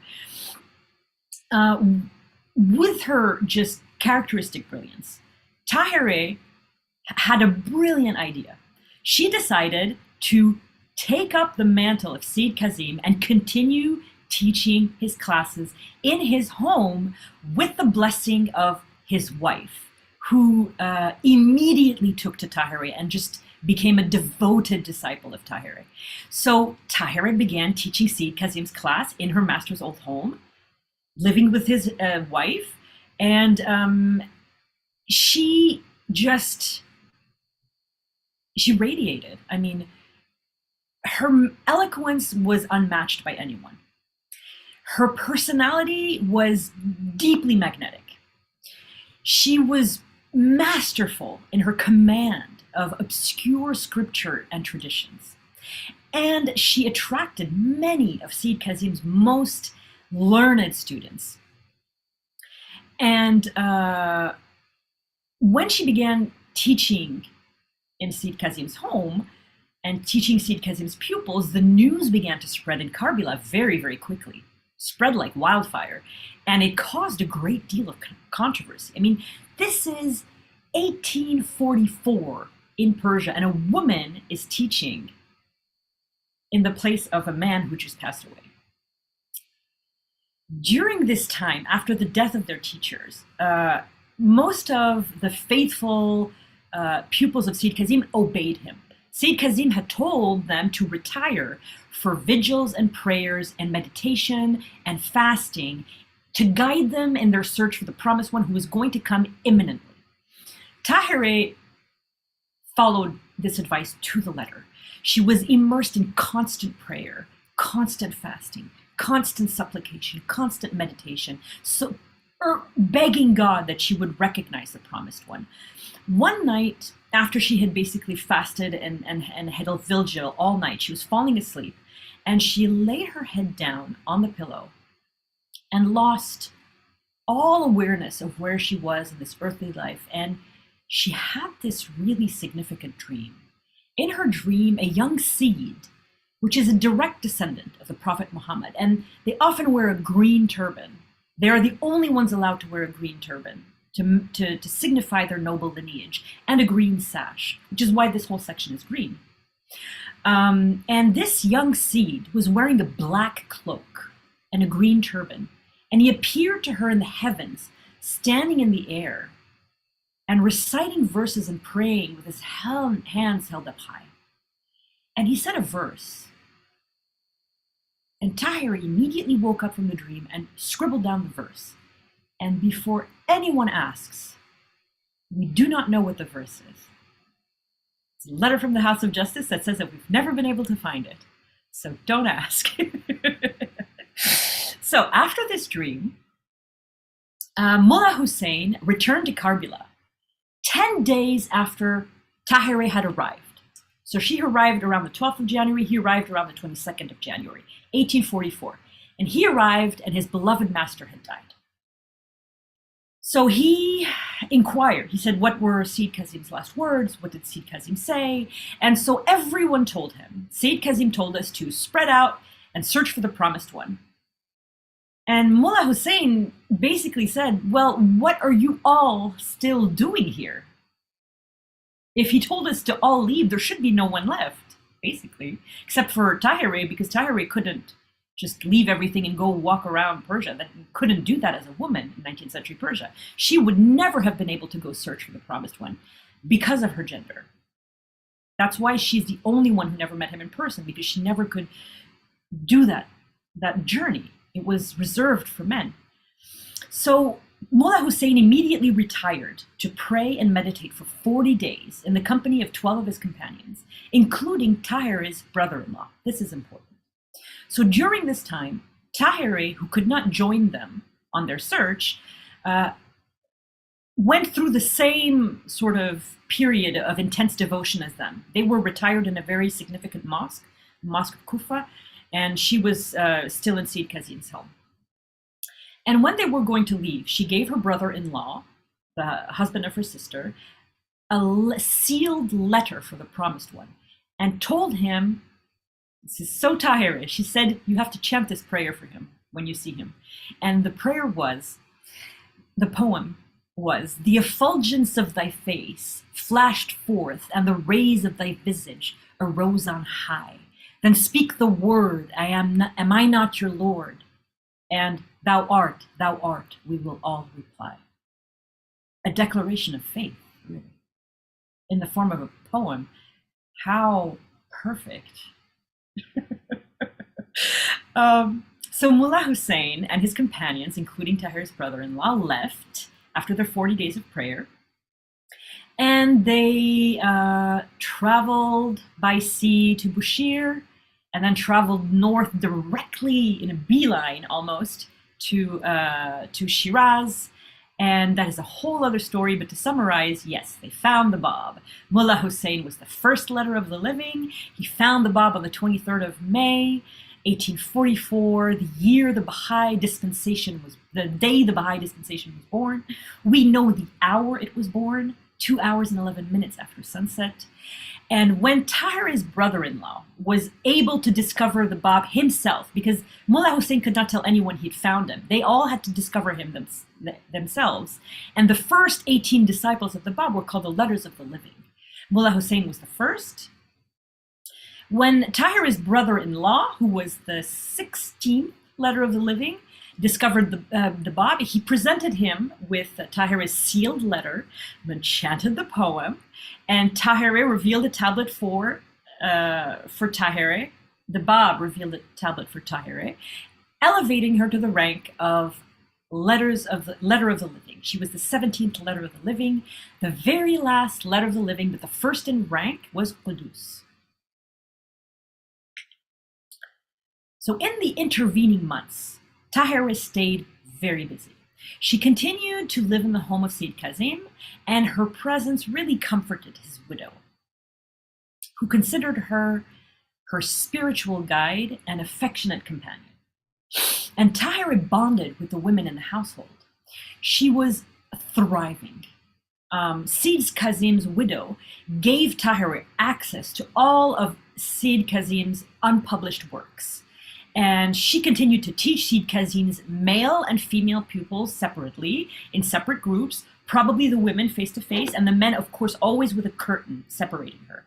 With her just characteristic brilliance, Tahirih had a brilliant idea. She decided to take up the mantle of Siyyid Kázim and continue teaching his classes in his home with the blessing of his wife, who immediately took to Tahirih and just became a devoted disciple of Tahirih. So Tahirih began teaching Siyyid Kázim's class in her master's old home, living with his wife, and she radiated. I mean, her eloquence was unmatched by anyone. Her personality was deeply magnetic. She was masterful in her command of obscure scripture and traditions. And she attracted many of Siyyid Kázim's most learned students. And when she began teaching in Siyyid Kázim's home and teaching Siyyid Kázim's pupils, the news began to spread in Karbala very, very quickly. Spread like wildfire, and it caused a great deal of controversy. I mean, this is 1844 in Persia, and a woman is teaching in the place of a man who just passed away. During this time, after the death of their teachers, most of the faithful pupils of Siyyid Kázim obeyed him. Siyyid Kázim had told them to retire for vigils and prayers and meditation and fasting to guide them in their search for the promised one who was going to come imminently. Tahirih followed this advice to the letter. She was immersed in constant prayer, constant fasting, constant supplication, constant meditation, begging God that she would recognize the promised one. One night, after she had basically fasted and had a vigil all night, she was falling asleep, and she laid her head down on the pillow and lost all awareness of where she was in this earthly life. And she had this really significant dream. In her dream, a young Siyyid, which is a direct descendant of the Prophet Muhammad, and they often wear a green turban. They are the only ones allowed to wear a green turban to signify their noble lineage, and a green sash, which is why this whole section is green. And this young Siyyid was wearing a black cloak and a green turban, and he appeared to her in the heavens, standing in the air, and reciting verses and praying with his hands held up high. And he said a verse. And Tahirih immediately woke up from the dream and scribbled down the verse. And before anyone asks, we do not know what the verse is. It's a letter from the House of Justice that says that we've never been able to find it. So don't ask. So after this dream, Mullah Hussein returned to Karbala 10 days after Tahirih had arrived. So she arrived around the 12th of January, he arrived around the 22nd of January, 1844. And he arrived and his beloved master had died. So he inquired. He said, what were Siyyid Kázim's last words? What did Siyyid Kázim say? And so everyone told him. Siyyid Kázim told us to spread out and search for the promised one. And Mullah Hussein basically said, well, what are you all still doing here? If he told us to all leave, there should be no one left, basically, except for Tahirih, because Tahirih couldn't just leave everything and go walk around Persia. That couldn't do that as a woman in 19th century Persia. She would never have been able to go search for the promised one because of her gender. That's why she's the only one who never met him in person, because she never could do that journey. It was reserved for men. So Mullah Hussein immediately retired to pray and meditate for 40 days in the company of 12 of his companions, including Tahirih's brother-in-law. This is important. So during this time, Tahirih, who could not join them on their search, went through the same sort of period of intense devotion as them. They were retired in a very significant mosque, the Mosque of Kufa, and she was still in Siyyid Kázim's home. And when they were going to leave, she gave her brother-in-law, the husband of her sister, a sealed letter for the promised one, and told him, this is so Tahirih, she said, you have to chant this prayer for him when you see him. And the prayer was, the poem was, the effulgence of thy face flashed forth, and the rays of thy visage arose on high. Then speak the word, am I not your Lord? And thou art, we will all reply. A declaration of faith, really, in the form of a poem. How perfect. So Mullah Hussein and his companions, including Tahirih's brother-in-law, left after their 40 days of prayer. And they traveled by sea to Bushir, and then traveled north directly in a beeline almost to Shiraz. And that is a whole other story, but to summarize, yes, they found the Bab. Mullah Hussein was the first letter of the living. He found the Bab on the 23rd of May, 1844, the year the Baha'i dispensation was, the day the Baha'i dispensation was born. We know the hour it was born, 2 hours and 11 minutes after sunset. And when Tahirih's brother-in-law was able to discover the Bab himself, because Mullah Hussein could not tell anyone he'd found him, they all had to discover him themselves. And the first 18 disciples of the Bab were called the Letters of the Living. Mullah Hussein was the first. When Tahirih's brother-in-law, who was the 16th Letter of the Living, discovered the Bab, he presented him with Tahirih's sealed letter, enchanted the poem, and Tahirih revealed a tablet for Tahirih. The Bab revealed a tablet for Tahirih, elevating her to the rank of Letter of the Living. She was the 17th Letter of the Living, the very last Letter of the Living, but the first in rank was Qudus. So in the intervening months, Tahirih stayed very busy. She continued to live in the home of Siyyid Kázim, and her presence really comforted his widow, who considered her her spiritual guide and affectionate companion. And Tahirih bonded with the women in the household. She was thriving. Siyyid Kázim's widow gave Tahirih access to all of Siyyid Kázim's unpublished works. And she continued to teach Siyyid Kázim's male and female pupils separately, in separate groups, probably the women face to face, and the men, of course, always with a curtain separating her.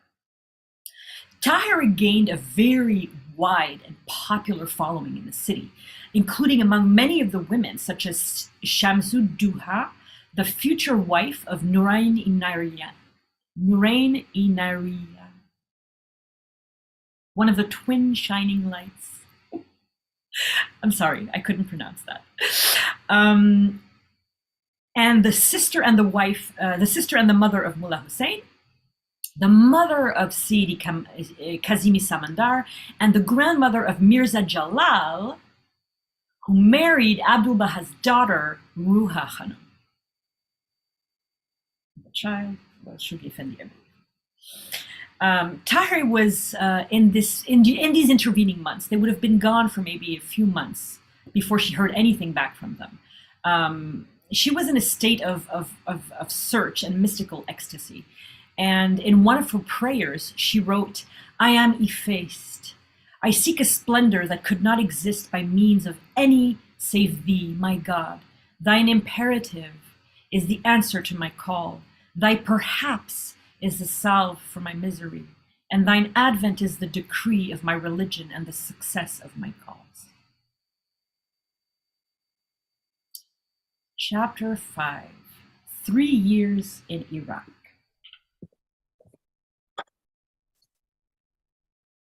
Tahirih gained a very wide and popular following in the city, including among many of the women, such as Shamsud Duha, the future wife of Nurayn Inariya, one of the twin shining lights. I'm sorry, I couldn't pronounce that. And the sister and the wife, the sister and the mother of Mullah Hussein, the mother of Siyyid Kazimi Samandar, and the grandmother of Mirza Jalal, who married Abdul Baha's daughter, Ruha Khanum. The child was Shughi Effendi. Tahirih was in these intervening months. They would have been gone for maybe a few months before she heard anything back from them. She was in a state of search and mystical ecstasy. And in one of her prayers, she wrote, "I am effaced. I seek a splendor that could not exist by means of any save thee, my God. Thine imperative is the answer to my call. Thy perhaps is the salve for my misery, and thine advent is the decree of my religion and the success of my cause. Chapter 5, 3 years in Iraq.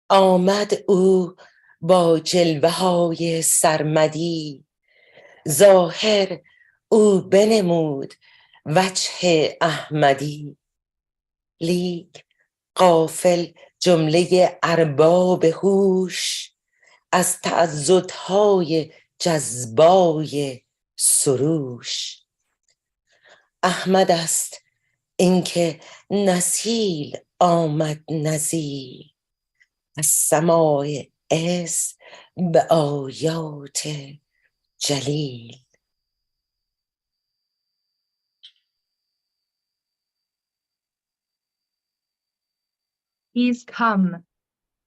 آمد او با جلوه های سرمدی، ظاهر او بنمود وجه احمدی، لیک غافل جمله ارباب هوش از تعضدهای جذبای سروش. احمد است اینکه نسیل آمد نزیل از سماع اس به آیات جلیل. He's come.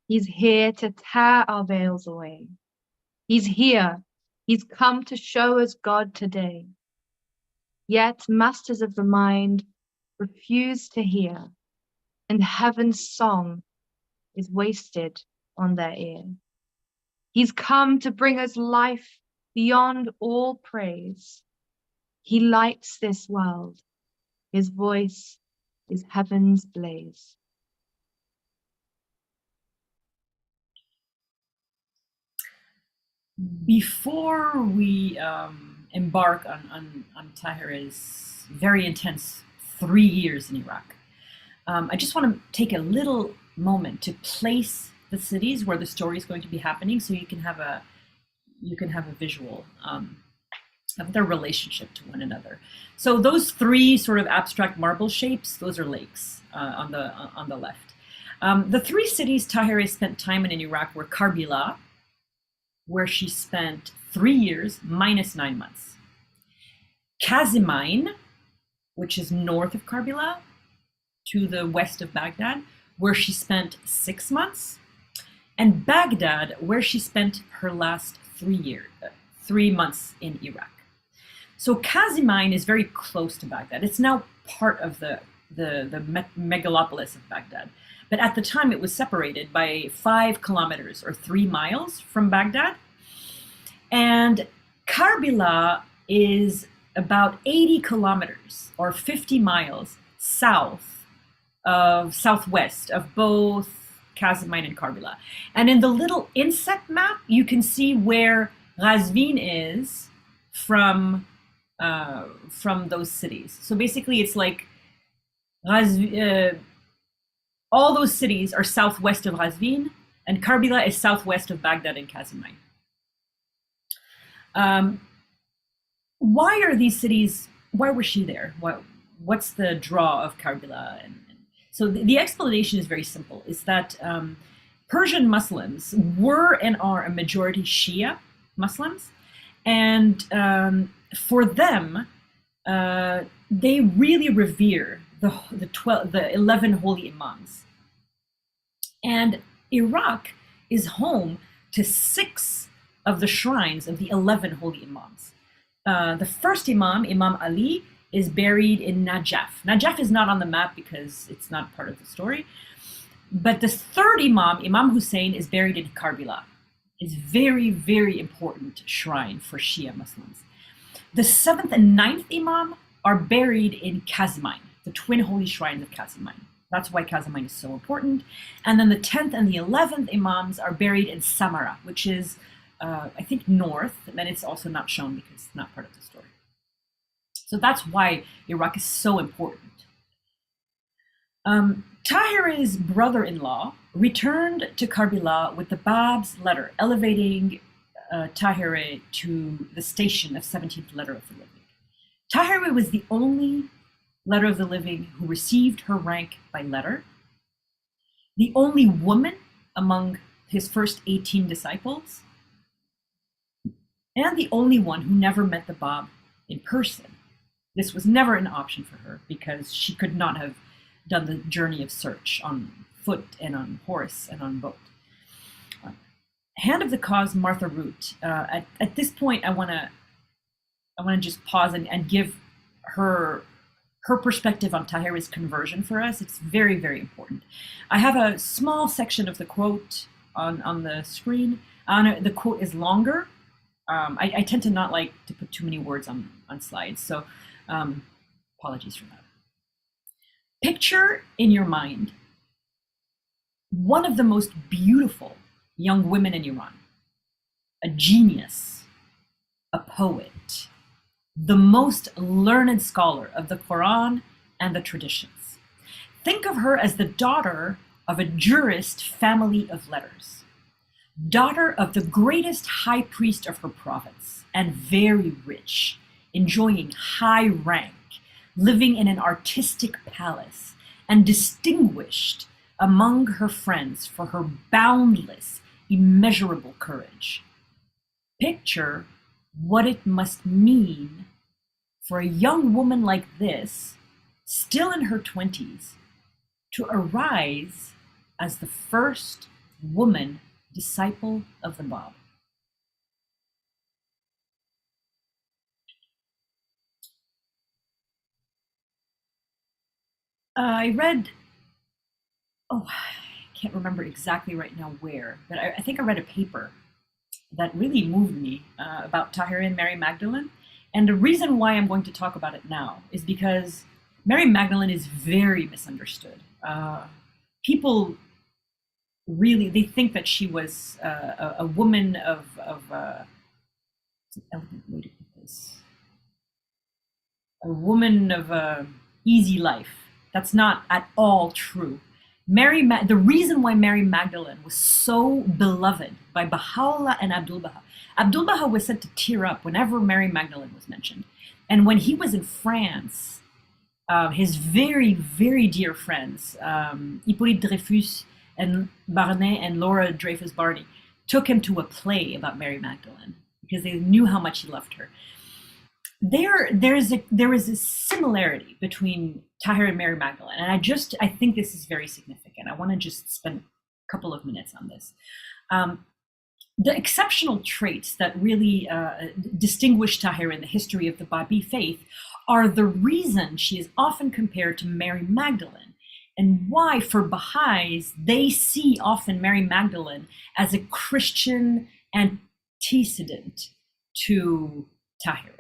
He's here to tear our veils away. He's here. He's come to show us God today. Yet masters of the mind refuse to hear, and heaven's song is wasted on their ear. He's come to bring us life beyond all praise. He lights this world. His voice is heaven's blaze. Before we embark on Tahirih's very intense 3 years in Iraq, I just want to take a little moment to place the cities where the story is going to be happening, so you can have a visual of their relationship to one another. So those 3 sort of abstract marble shapes, those are lakes on the left. The 3 cities Tahirih spent time in Iraq were Karbala, where she spent 3 years minus 9 months. Qázvin, which is north of Karbala, to the west of Baghdad, where she spent 6 months. And Baghdad, where she spent her last 3 months in Iraq. So Qázvin is very close to Baghdad. It's now part of the megalopolis of Baghdad. But at the time it was separated by 5 kilometers or 3 miles from Baghdad. And Karbala is about 80 kilometers or 50 miles southwest of both Qázvin and Karbala. And in the little inset map, you can see where Qázvin is from those cities. So basically it's like all those cities are southwest of Qázvin, and Karbala is southwest of Baghdad and Qázvin. Why are these cities, why was she there? What's the draw of Karbala? So the explanation is very simple, is that Persian Muslims were and are a majority Shia Muslims. And for them, they really revere the 11 holy imams. And Iraq is home to 6 of the shrines of the 11 holy imams. The first imam, Imam Ali, is buried in Najaf. Najaf is not on the map because it's not part of the story. But the third imam, Imam Hussein, is buried in Karbala. It's very, very important shrine for Shia Muslims. The 7th and 9th imam are buried in Qázvin, the twin holy shrines of Qázvin. That's why Qázvin is so important. And then the 10th and the 11th imams are buried in Samarra, which is, I think, north, and then it's also not shown because it's not part of the story. So that's why Iraq is so important. Tahirih's brother-in-law returned to Karbala with the Bab's letter, elevating Tahirih to the station of 17th letter of the living. Tahirih was the only letter of the living who received her rank by letter, the only woman among his first 18 disciples, and the only one who never met the Bab in person. This was never an option for her because she could not have done the journey of search on foot and on horse and on boat. Hand of the Cause, Martha Root. At this point, I want to just pause and give her perspective on Tahirih's conversion for us. It's very, very important. I have a small section of the quote on the screen. The quote is longer. I tend to not like to put too many words on slides, so apologies for that. Picture in your mind one of the most beautiful young women in Iran, a genius, a poet, the most learned scholar of the Quran and the traditions. Think of her as the daughter of a jurist family of letters, daughter of the greatest high priest of her province, and very rich, enjoying high rank, living in an artistic palace, and distinguished among her friends for her boundless, immeasurable courage. Picture what it must mean for a young woman like this, still in her 20s, to arise as the first woman disciple of the Bab. I read, I can't remember exactly right now where, but I think I read a paper that really moved me about Tahirih and Mary Magdalene. And the reason why I'm going to talk about it now is because Mary Magdalene is very misunderstood. People really, they think that she was a woman of what's an elegant way to put this? A woman of easy life. That's not at all true. The reason why Mary Magdalene was so beloved by Baha'u'llah and Abdul-Baha. Abdul-Baha was said to tear up whenever Mary Magdalene was mentioned. And when he was in France, his very, very dear friends, Hippolyte Dreyfus and Barney and Laura Dreyfus Barney, took him to a play about Mary Magdalene because they knew how much he loved her. There is a similarity between Tahirih and Mary Magdalene, and I think this is very significant. I want to just spend a couple of minutes on this. The exceptional traits that really distinguish Tahirih in the history of the Bábí faith are the reason she is often compared to Mary Magdalene, and why for Bahá'ís they see often Mary Magdalene as a Christian antecedent to Tahirih.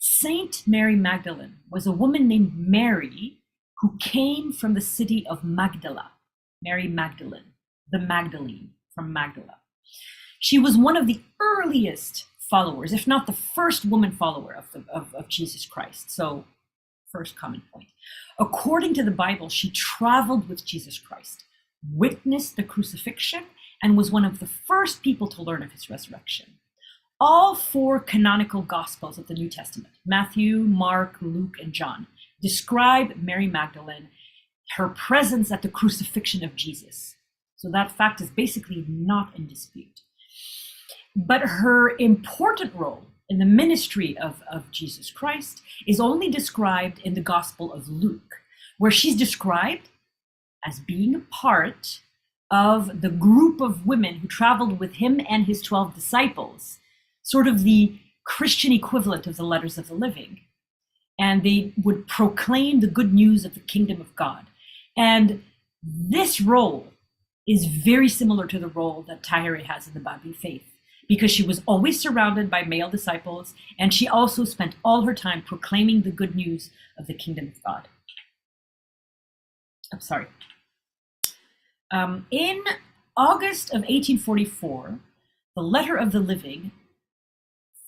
Saint Mary Magdalene was a woman named Mary who came from the city of Magdala. Mary Magdalene, the Magdalene from Magdala. She was one of the earliest followers, if not the first woman follower of Jesus Christ. So, first common point. According to the Bible, she traveled with Jesus Christ, witnessed the crucifixion, and was one of the first people to learn of his resurrection. All four canonical Gospels of the New Testament, Matthew, Mark, Luke, and John, describe Mary Magdalene, her presence at the crucifixion of Jesus. So that fact is basically not in dispute. But her important role in the ministry of Jesus Christ is only described in the Gospel of Luke, where she's described as being a part of the group of women who traveled with him and his 12 disciples, sort of the Christian equivalent of the Letters of the Living. And they would proclaim the good news of the kingdom of God. And this role is very similar to the role that Tahirih has in the Bábí faith, because she was always surrounded by male disciples, and she also spent all her time proclaiming the good news of the kingdom of God. I'm sorry. In August of 1844, the Letter of the Living,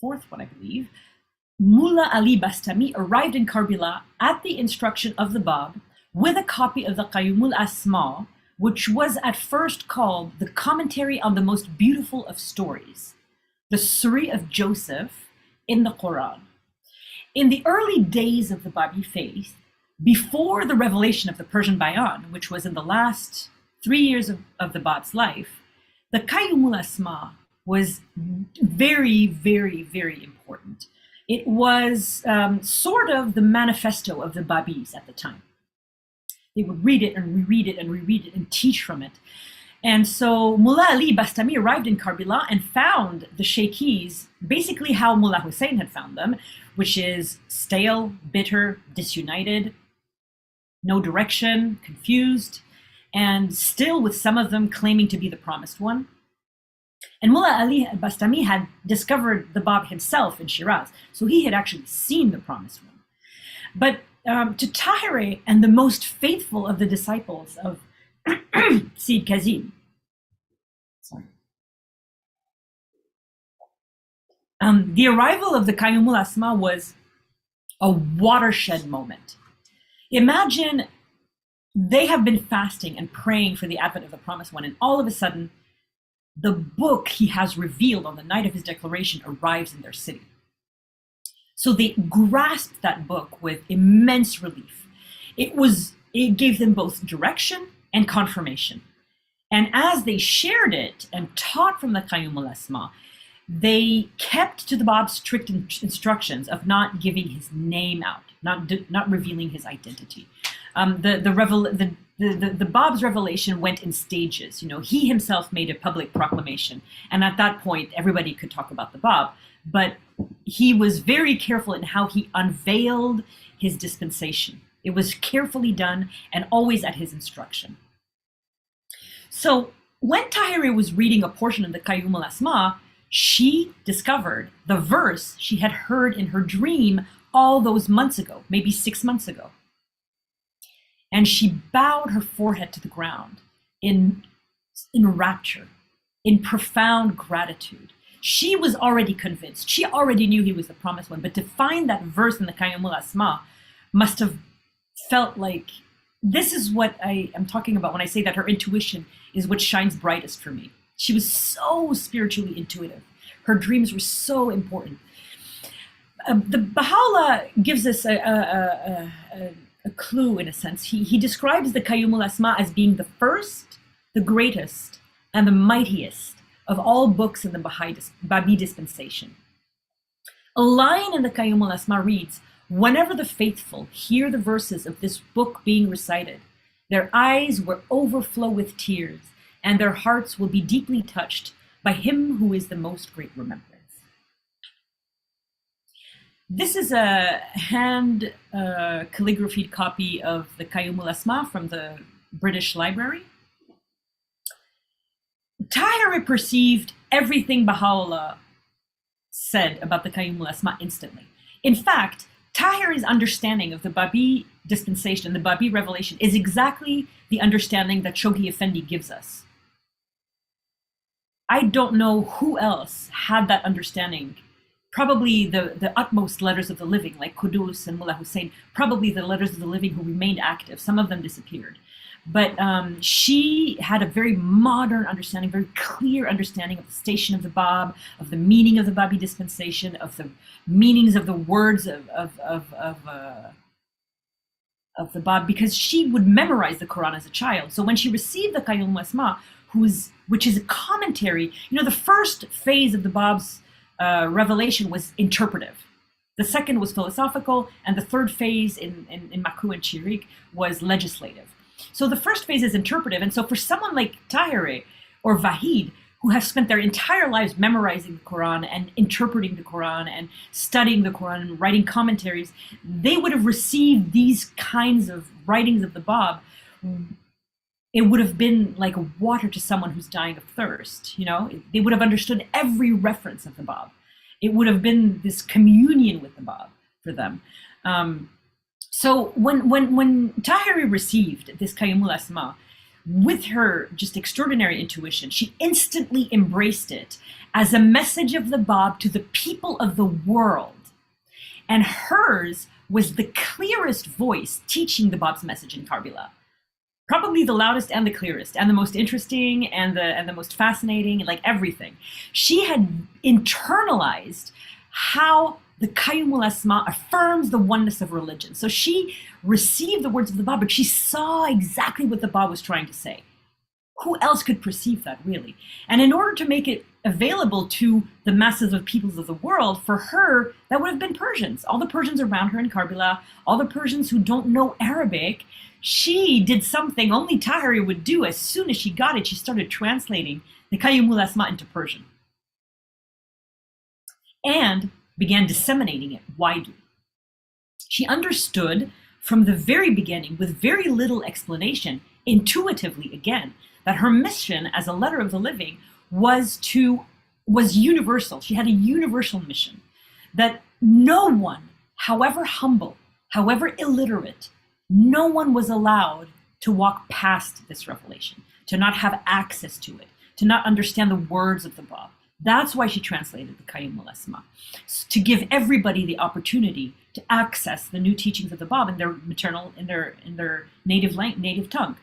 fourth one, I believe, Mullah Ali Bastami arrived in Karbala at the instruction of the Bab with a copy of the Qayyumul Asma, which was at first called the Commentary on the Most Beautiful of Stories, the Surah of Joseph in the Quran. In the early days of the Bábí faith, before the revelation of the Persian Bayan, which was in the last 3 years of the Bab's life, the Qayyumul Asma was very, very, very important. It was sort of the manifesto of the Bábís at the time. They would read it and reread it and reread it and teach from it. And so Mullah Ali Bastami arrived in Karbala and found the Shaykhis basically how Mullah Hussein had found them, which is stale, bitter, disunited, no direction, confused, and still with some of them claiming to be the promised one. And Mullah Ali Bastami had discovered the Bab himself in Shiraz, so he had actually seen the promised one. But to Tahirih and the most faithful of the disciples of Siyyid Kázim, the arrival of the Qayyumul Asma was a watershed moment. Imagine they have been fasting and praying for the advent of the promised one, and all of a sudden, the book he has revealed on the night of his declaration arrives in their city. So they grasped that book with immense relief. It gave them both direction and confirmation. And as they shared it and taught from the Qayyumul Asma, they kept to the Bab's strict instructions of not giving his name out, not revealing his identity. The Bab's revelation went in stages. You know, he himself made a public proclamation, and at that point, everybody could talk about the Bab. But he was very careful in how he unveiled his dispensation. It was carefully done and always at his instruction. So when Tahirih was reading a portion of the Qayyum al-Asma, she discovered the verse she had heard in her dream all those months ago, maybe 6 months ago. And she bowed her forehead to the ground in rapture, in profound gratitude. She was already convinced. She already knew he was the promised one. But to find that verse in the Qayyum al-Asma must have felt like, this is what I am talking about when I say that her intuition is what shines brightest for me. She was so spiritually intuitive. Her dreams were so important. The Baha'u'llah gives us a clue, in a sense. He describes the Qayyum al-Asma as being the first, the greatest, and the mightiest of all books in the Bábí dispensation. A line in the Qayyum al-Asma reads, "Whenever the faithful hear the verses of this book being recited, their eyes will overflow with tears, and their hearts will be deeply touched by him who is the most great remembrance." This is a hand calligraphied copy of the Qayyum al-Asma from the British Library. Tahirih perceived everything Baha'u'llah said about the Qayyum al-Asma instantly. In fact, Tahirih's understanding of the Bábí dispensation, the Bábí revelation, is exactly the understanding that Shoghi Effendi gives us. I don't know who else had that understanding. Probably the utmost letters of the living, like Qudus and Mullah Hussein, probably the letters of the living who remained active. Some of them disappeared. But she had a very modern understanding, very clear understanding of the station of the Bab, of the meaning of the Bábí dispensation, of the meanings of the words of the Bab, because she would memorize the Quran as a child. So when she received the Qayyum al-Asma, which is a commentary, you know, the first phase of the Bab's revelation was interpretive. The second was philosophical, and the third phase in Makku and Chirik was legislative. So the first phase is interpretive, and so for someone like Tahirih or Vahid, who have spent their entire lives memorizing the Quran and interpreting the Quran and studying the Quran and writing commentaries, they would have received these kinds of writings of the Bab. It would have been like water to someone who's dying of thirst, you know? They would have understood every reference of the Bab. It would have been this communion with the Bab for them. So when Tahirih received this Qayyum al-Asma, with her just extraordinary intuition, she instantly embraced it as a message of the Bab to the people of the world. And hers was the clearest voice teaching the Bab's message in Karbala. Probably the loudest and the clearest and the most interesting and the most fascinating, like everything. She had internalized how the Qayyum al-Asma affirms the oneness of religion. So she received the words of the Bab, but she saw exactly what the Bab was trying to say. Who else could perceive that, really? And in order to make it available to the masses of peoples of the world, for her, that would have been Persians. All the Persians around her in Karbala, all the Persians who don't know Arabic, she did something only Tahirih would do. As soon as she got it, she started translating the Qayyumul Asma into Persian and began disseminating it widely. She understood from the very beginning, with very little explanation, intuitively again, that her mission as a letter of the living was universal. She had a universal mission, that no one, however humble, however illiterate, no one was allowed to walk past this revelation, to not have access to it, to not understand the words of the Bab. That's why she translated the Qayyum al-Asma, to give everybody the opportunity to access the new teachings of the Bab in their maternal, in their native tongue.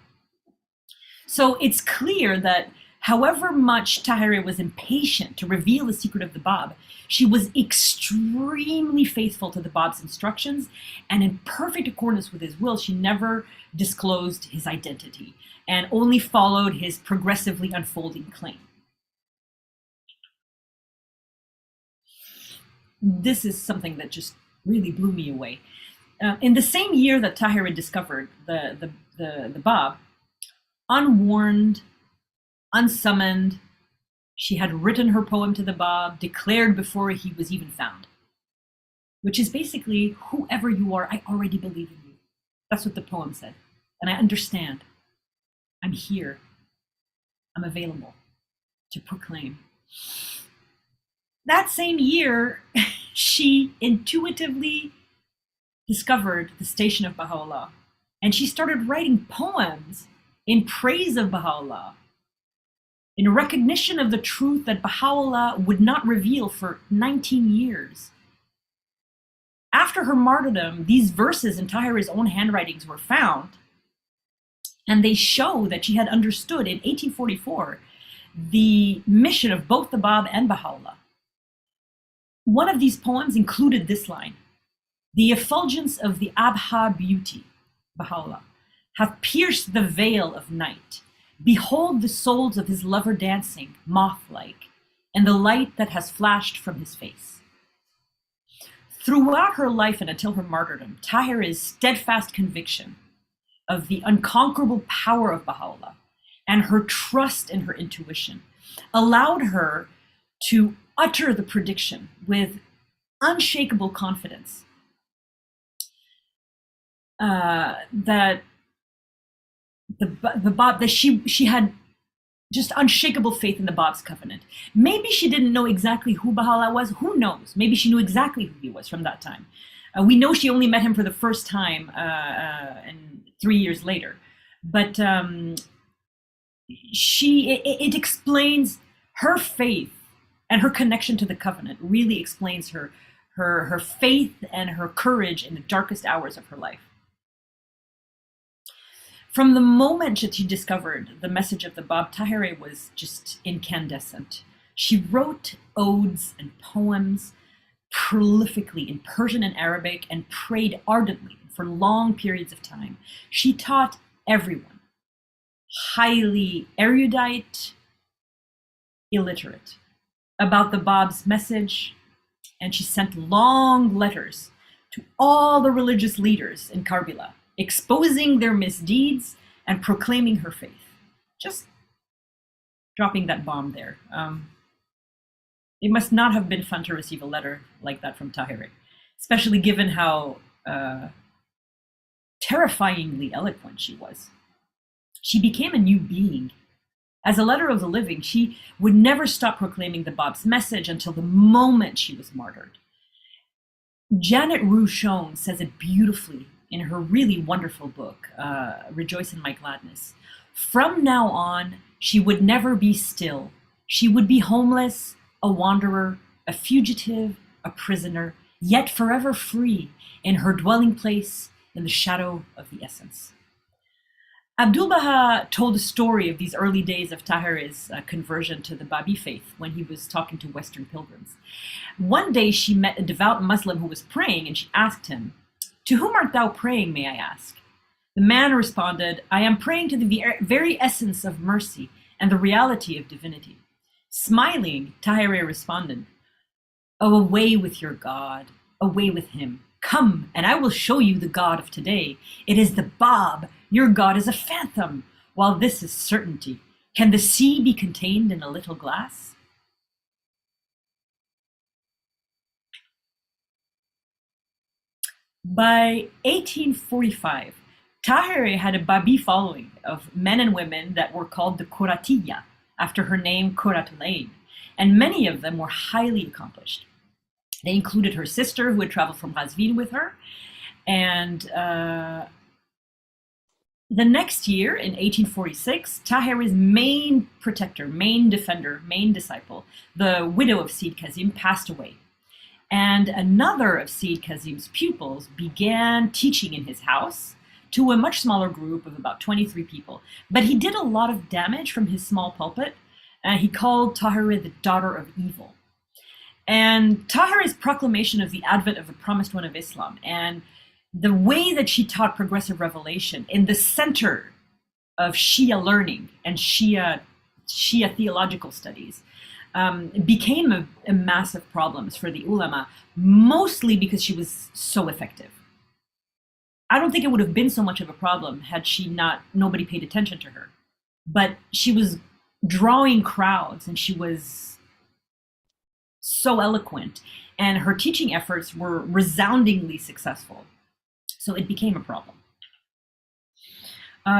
So it's clear that however much Tahirih was impatient to reveal the secret of the Bab, she was extremely faithful to the Bab's instructions, and in perfect accordance with his will, she never disclosed his identity and only followed his progressively unfolding claim. This is something that just really blew me away. In the same year that Tahirih discovered the Bab, unwarned, unsummoned, she had written her poem to the Bab, declared before he was even found, which is basically, whoever you are, I already believe in you. That's what the poem said. And I understand. I'm here. I'm available to proclaim. That same year, she intuitively discovered the station of Baha'u'llah, and she started writing poems in praise of Baha'u'llah, in recognition of the truth that Baha'u'llah would not reveal for 19 years. After her martyrdom, these verses in Tahirih's own handwritings were found, and they show that she had understood in 1844 the mission of both the Bab and Baha'u'llah. One of these poems included this line: "The effulgence of the Abha beauty, Baha'u'llah, hath pierced the veil of night. Behold the souls of his lover dancing, moth-like, and the light that has flashed from his face." Throughout her life and until her martyrdom, Tahirih's steadfast conviction of the unconquerable power of Baha'u'llah and her trust in her intuition allowed her to utter the prediction with unshakable confidence that the Bab, that she had just unshakable faith in the Bab's covenant. Maybe she didn't know exactly who Baha'u'llah was. Who knows? Maybe she knew exactly who he was from that time. We know she only met him for the first time and 3 years later. But it explains her faith, and her connection to the covenant really explains her faith and her courage in the darkest hours of her life. From the moment that she discovered the message of the Bab, Tahirih was just incandescent. She wrote odes and poems prolifically in Persian and Arabic and prayed ardently for long periods of time. She taught everyone, highly erudite, illiterate, about the Bab's message, and she sent long letters to all the religious leaders in Karbala, exposing their misdeeds and proclaiming her faith. Just dropping that bomb there. It must not have been fun to receive a letter like that from Tahirih, especially given how terrifyingly eloquent she was. She became a new being. As a letter of the living, she would never stop proclaiming the Bab's message until the moment she was martyred. Janet Rousseau says it beautifully in her really wonderful book, Rejoice in My Gladness. From now on, she would never be still. She would be homeless, a wanderer, a fugitive, a prisoner, yet forever free in her dwelling place in the shadow of the essence. Abdul Baha told a story of these early days of Tahirih's conversion to the Bábí Faith when he was talking to Western pilgrims. One day she met a devout Muslim who was praying, and she asked him, "To whom art thou praying, may I ask?" The man responded, "I am praying to the very essence of mercy and the reality of divinity." Smiling, Tahirih responded, "Oh, away with your God, away with him. Come, and I will show you the God of today. It is the Bab, Your God is a phantom, while this is certainty. Can the sea be contained in a little glass? By 1845, Tahirih had a Bábí following of men and women that were called the Quratiya, after her name Quratul Ain, and many of them were highly accomplished. They included her sister, who had traveled from Qázvin with her, and the next year, in 1846, Tahirih's main protector, main defender, main disciple, the widow of Siyyid Kázim, passed away. And another of Siyyid Kázim's pupils began teaching in his house to a much smaller group of about 23 people. But he did a lot of damage from his small pulpit, and he called Tahirih the daughter of evil. And Tahirih's proclamation of the advent of the promised one of Islam and the way that she taught progressive revelation in the center of Shia learning and Shia theological studies became a massive problem for the ulama, mostly because she was so effective. I don't think it would have been so much of a problem had nobody paid attention to her. But she was drawing crowds and she was so eloquent, and her teaching efforts were resoundingly successful. So it became a problem.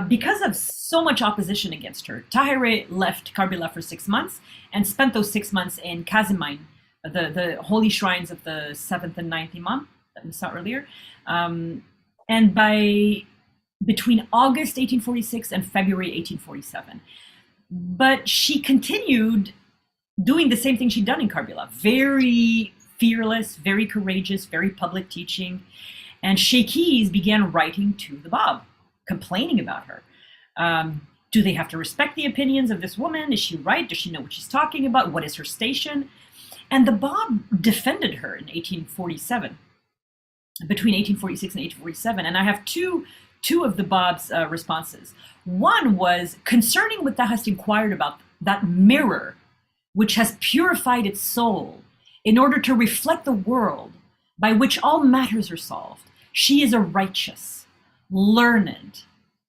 Because of so much opposition against her, Tahirih left Karbala for 6 months and spent those 6 months in Kázim, the holy shrines of the 7th and 9th Imam that we saw earlier. And between August 1846 and February 1847. But she continued doing the same thing she'd done in Karbala. Very fearless, very courageous, very public teaching. And sheikhis began writing to the Bab, complaining about her. Do they have to respect the opinions of this woman? Is she right? Does she know what she's talking about? What is her station? And the Bab defended her in 1847, between 1846 and 1847. And I have two of the Bab's responses. One was concerning what thou hast inquired about, that mirror which has purified its soul in order to reflect the world by which all matters are solved. She is a righteous, learned,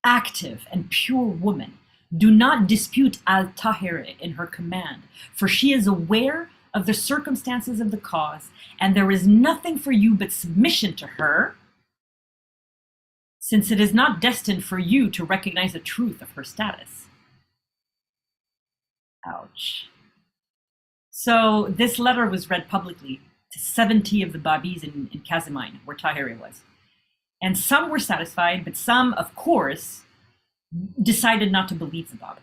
active, and pure woman. Do not dispute Al-Tahirih in her command, for she is aware of the circumstances of the cause, and there is nothing for you but submission to her, since it is not destined for you to recognize the truth of her status. Ouch. So this letter was read publicly to 70 of the Bábís in Kázim, where Tahirih was. And some were satisfied, but some, of course, decided not to believe the Bab.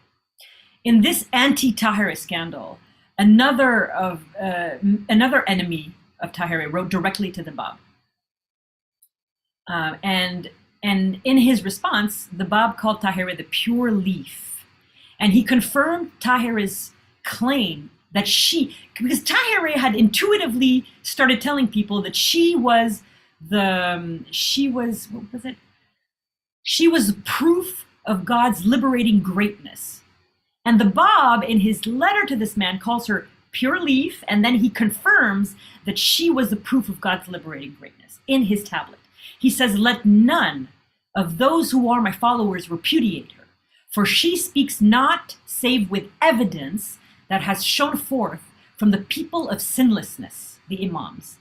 In this anti-Tahirih scandal, another enemy of Tahirih wrote directly to the Bab. And in his response, the Bab called Tahirih the pure leaf. And he confirmed Tahirih's claim that because Tahirih had intuitively started telling people that she was proof of God's liberating greatness. And the Bab, in his letter to this man, calls her pure leaf, and then he confirms that she was the proof of God's liberating greatness in his tablet. He says, let none of those who are my followers repudiate her, for she speaks not save with evidence that has shone forth from the people of sinlessness, the Imams.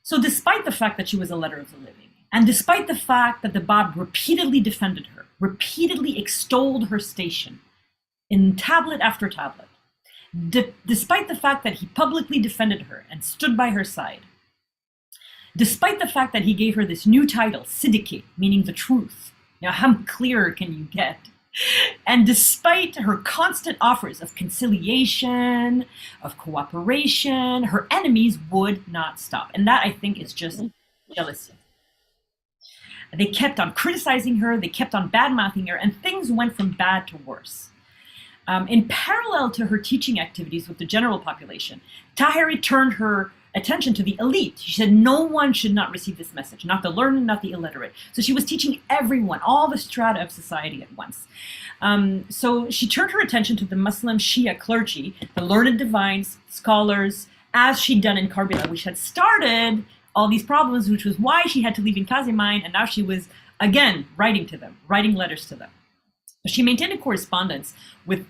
So despite the fact that she was a letter of the living, and despite the fact that the Bab repeatedly defended her, repeatedly extolled her station in tablet after tablet, despite the fact that he publicly defended her and stood by her side, despite the fact that he gave her this new title, Siddiqi, meaning the truth, how clearer can you get? And despite her constant offers of conciliation, of cooperation, her enemies would not stop. And that, I think, is just jealousy. They kept on criticizing her, they kept on bad-mouthing her, and things went from bad to worse. In parallel to her teaching activities with the general population, Tahirih turned her attention to the elite. She said no one should not receive this message, not the learned, not the illiterate. So she was teaching everyone, all the strata of society at once. So she turned her attention to the Muslim Shia clergy, the learned divines, scholars, as she'd done in Karbala, which had started all these problems, which was why she had to leave in Kázvin, and now she was again writing to them, writing letters to them. She maintained a correspondence with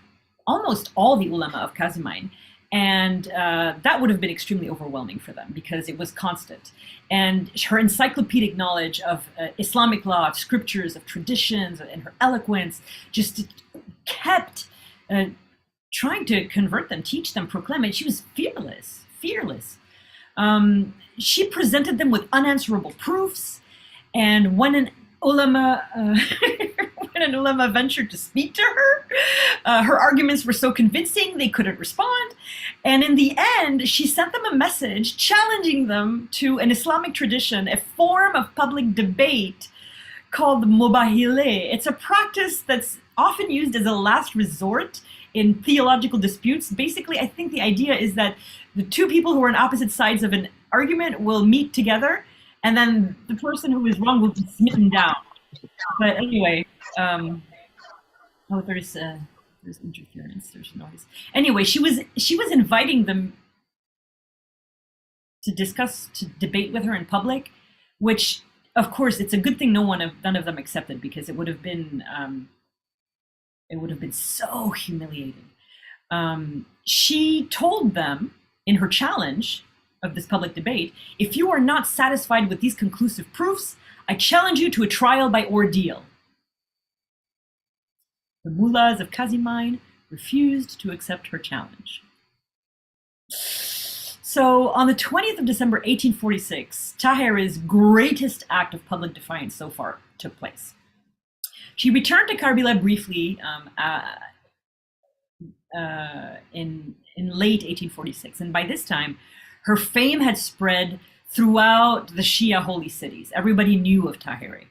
almost all the ulama of Kázvin, and that would have been extremely overwhelming for them because it was constant. And her encyclopedic knowledge of Islamic law, of scriptures, of traditions, and her eloquence just kept trying to convert them, teach them, proclaim it. She was fearless, fearless. She presented them with unanswerable proofs, and when an ulama ventured to speak to her, her arguments were so convincing they couldn't respond. And in the end, she sent them a message challenging them to an Islamic tradition, a form of public debate called mubahile. It's a practice that's often used as a last resort in theological disputes. Basically, I think the idea is that the two people who are on opposite sides of an argument will meet together, and then the person who is wrong will be smitten down. But anyway, there's interference, there's noise. Anyway, she was inviting them to discuss, to debate with her in public, which of course it's a good thing none of them accepted, because it would have been so humiliating. She told them in her challenge of this public debate, if you are not satisfied with these conclusive proofs, I challenge you to a trial by ordeal. The mullahs of Kázvin refused to accept her challenge. So on the 20th of December, 1846, Tahirih's greatest act of public defiance so far took place. She returned to Karbala briefly in late 1846, and by this time, her fame had spread throughout the Shia holy cities. Everybody knew of Tahirih.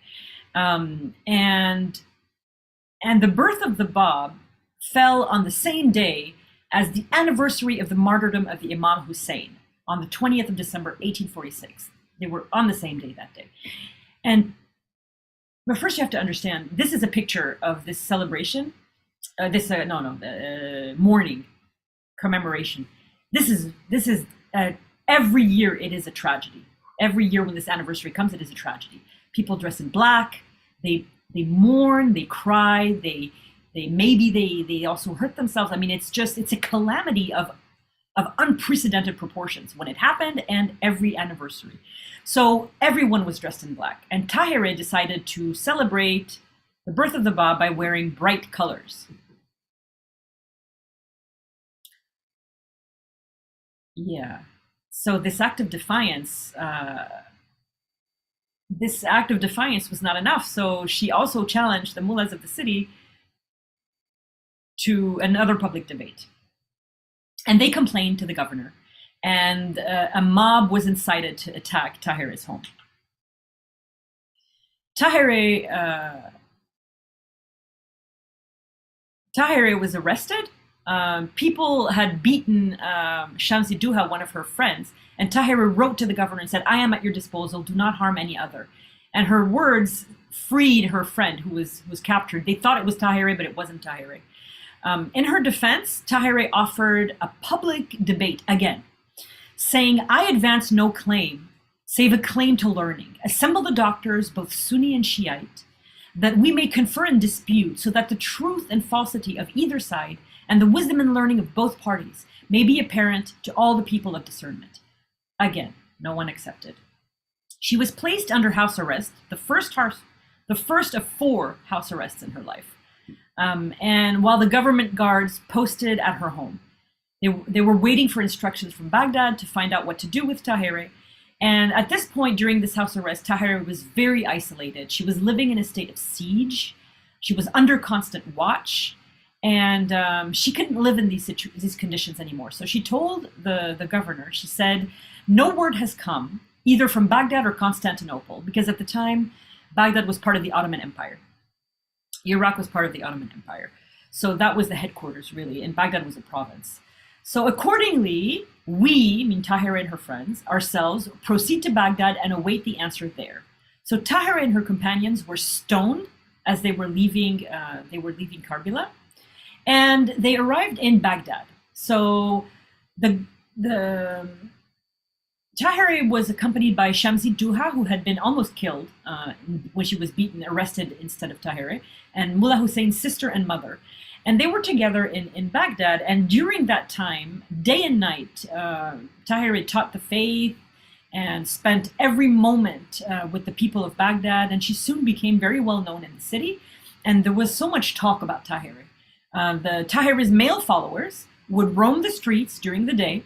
And the birth of the Bab fell on the same day as the anniversary of the martyrdom of the Imam Hussein, on the 20th of December, 1846. They were on the same day that day. But first you have to understand, this is a picture of this celebration, mourning, commemoration. This is every year it is a tragedy. Every year when this anniversary comes, it is a tragedy. People dress in black, they mourn, they cry, they also hurt themselves. I mean, it's a calamity of unprecedented proportions when it happened, and every anniversary. So everyone was dressed in black, and Tahirih decided to celebrate the birth of the Bab by wearing bright colors. Yeah. So this act of defiance was not enough. So she also challenged the mullahs of the city to another public debate. And they complained to the governor, and a mob was incited to attack Tahirih's home. Tahirih was arrested. People had beaten Shamsi Duha, one of her friends, and Tahirih wrote to the governor and said, I am at your disposal, do not harm any other. And her words freed her friend who was captured. They thought it was Tahirih, but it wasn't Tahirih. In her defense, Tahirih offered a public debate again, saying, I advance no claim, save a claim to learning. Assemble the doctors, both Sunni and Shiite, that we may confer and dispute, so that the truth and falsity of either side and the wisdom and learning of both parties may be apparent to all the people of discernment. Again, no one accepted. She was placed under house arrest, the first of 4 house arrests in her life. And while the government guards posted at her home, they were waiting for instructions from Baghdad to find out what to do with Tahirih. And at this point, during this house arrest, Tahirih was very isolated. She was living in a state of siege. She was under constant watch, and she couldn't live in these conditions anymore. So she told the governor, she said, no word has come, either from Baghdad or Constantinople, because at the time, Baghdad was part of the Ottoman Empire. Iraq was part of the Ottoman Empire. So that was the headquarters, really, and Baghdad was a province. So accordingly, we, I mean Tahirih and her friends, ourselves, proceed to Baghdad and await the answer there. So Tahirih and her companions were stoned as they were leaving Karbala, and they arrived in Baghdad. So the Tahirih was accompanied by Shamsi Duha, who had been almost killed when she was arrested instead of Tahirih, and Mullah Hussein's sister and mother. And they were together in Baghdad. And during that time, day and night, Tahirih taught the faith and spent every moment with the people of Baghdad. And she soon became very well known in the city. And there was so much talk about Tahirih. The Tahirih's male followers would roam the streets during the day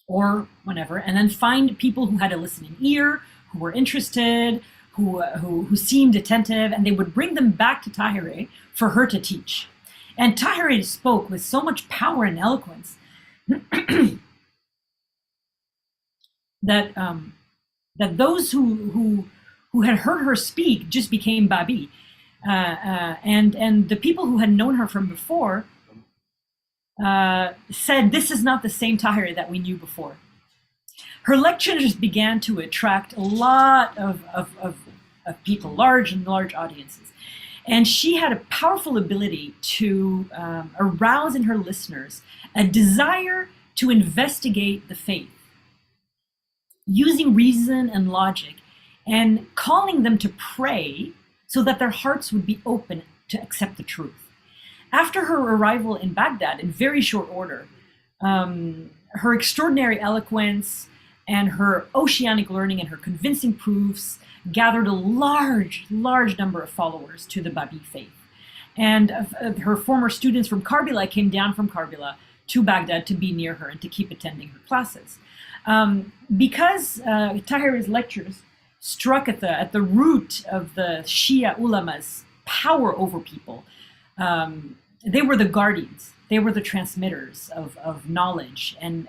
or whenever, and then find people who had a listening ear, who were interested, who seemed attentive, and they would bring them back to Tahirih for her to teach. And Tahirih spoke with so much power and eloquence that that those who had heard her speak just became Bábí, and the people who had known her from before said, "This is not the same Tahirih that we knew before." Her lectures began to attract a lot of people, large audiences. And she had a powerful ability to arouse in her listeners a desire to investigate the faith, using reason and logic, and calling them to pray so that their hearts would be open to accept the truth. After her arrival in Baghdad, in very short order, her extraordinary eloquence and her oceanic learning and her convincing proofs gathered a large number of followers to the Bábí Faith. And her former students from Karbala came down from Karbala to Baghdad to be near her and to keep attending her classes. Because Tahirih's lectures struck at the root of the Shia ulama's power over people, they were the guardians, they were the transmitters of knowledge and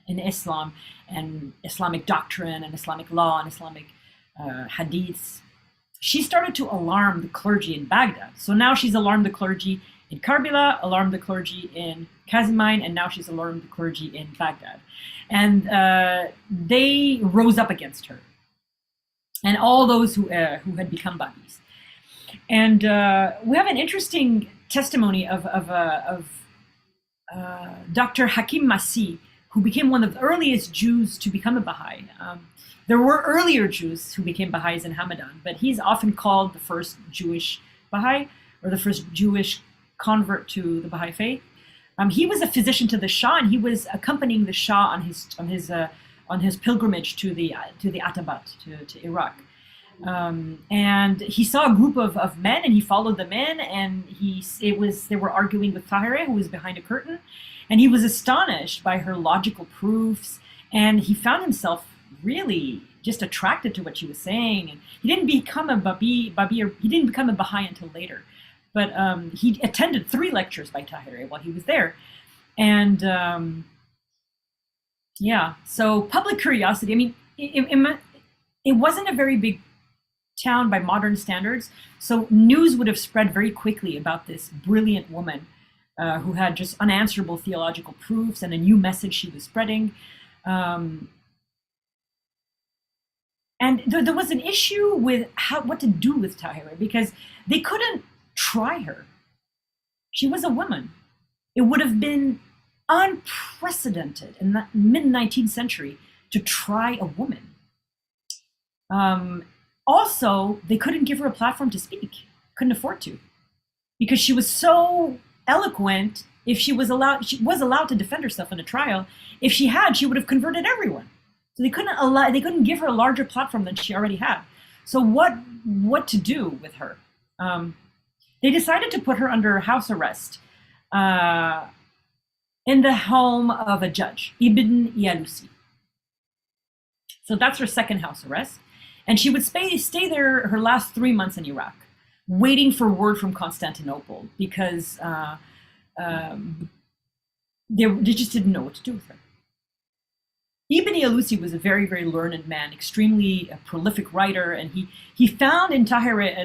in Islam and Islamic doctrine and Islamic law and Islamic hadiths. She started to alarm the clergy in Baghdad. So now she's alarmed the clergy in Karbala, alarmed the clergy in Kázvin, and now she's alarmed the clergy in Baghdad. And they rose up against her and all those who had become Bábís. And we have an interesting testimony of Dr. Hakim Masih, who became one of the earliest Jews to become a Baha'i. There were earlier Jews who became Baha'is in Hamadan, but he's often called the first Jewish Baha'i or the first Jewish convert to the Baha'i faith. He was a physician to the Shah, and he was accompanying the Shah on his pilgrimage to the Atabat, to Iraq. And he saw a group of men, and he followed them in, and they were arguing with Tahirih, who was behind a curtain, and he was astonished by her logical proofs, and he found himself really just attracted to what she was saying. And he didn't become a Bábí, or he didn't become a Baha'i until later, but he attended 3 lectures by Tahirih while he was there. And so public curiosity, I mean, it wasn't a very big town by modern standards, so news would have spread very quickly about this brilliant woman who had just unanswerable theological proofs and a new message she was spreading. And there was an issue with what to do with Tahirih, because they couldn't try her. She was a woman. It would have been unprecedented in the mid-19th century to try a woman. Also, they couldn't give her a platform to speak, couldn't afford to, because she was so eloquent. If she was allowed to defend herself in a trial. If she had, she would have converted everyone. So they couldn't give her a larger platform than she already had. So what to do with her? They decided to put her under house arrest in the home of a judge, Ibn Yalusi. So that's her second house arrest. And she would stay there her last 3 months in Iraq, waiting for word from Constantinople, because they just didn't know what to do with her. Ibn Yalusi was a very, very learned man, extremely prolific writer, and he found in Tahirih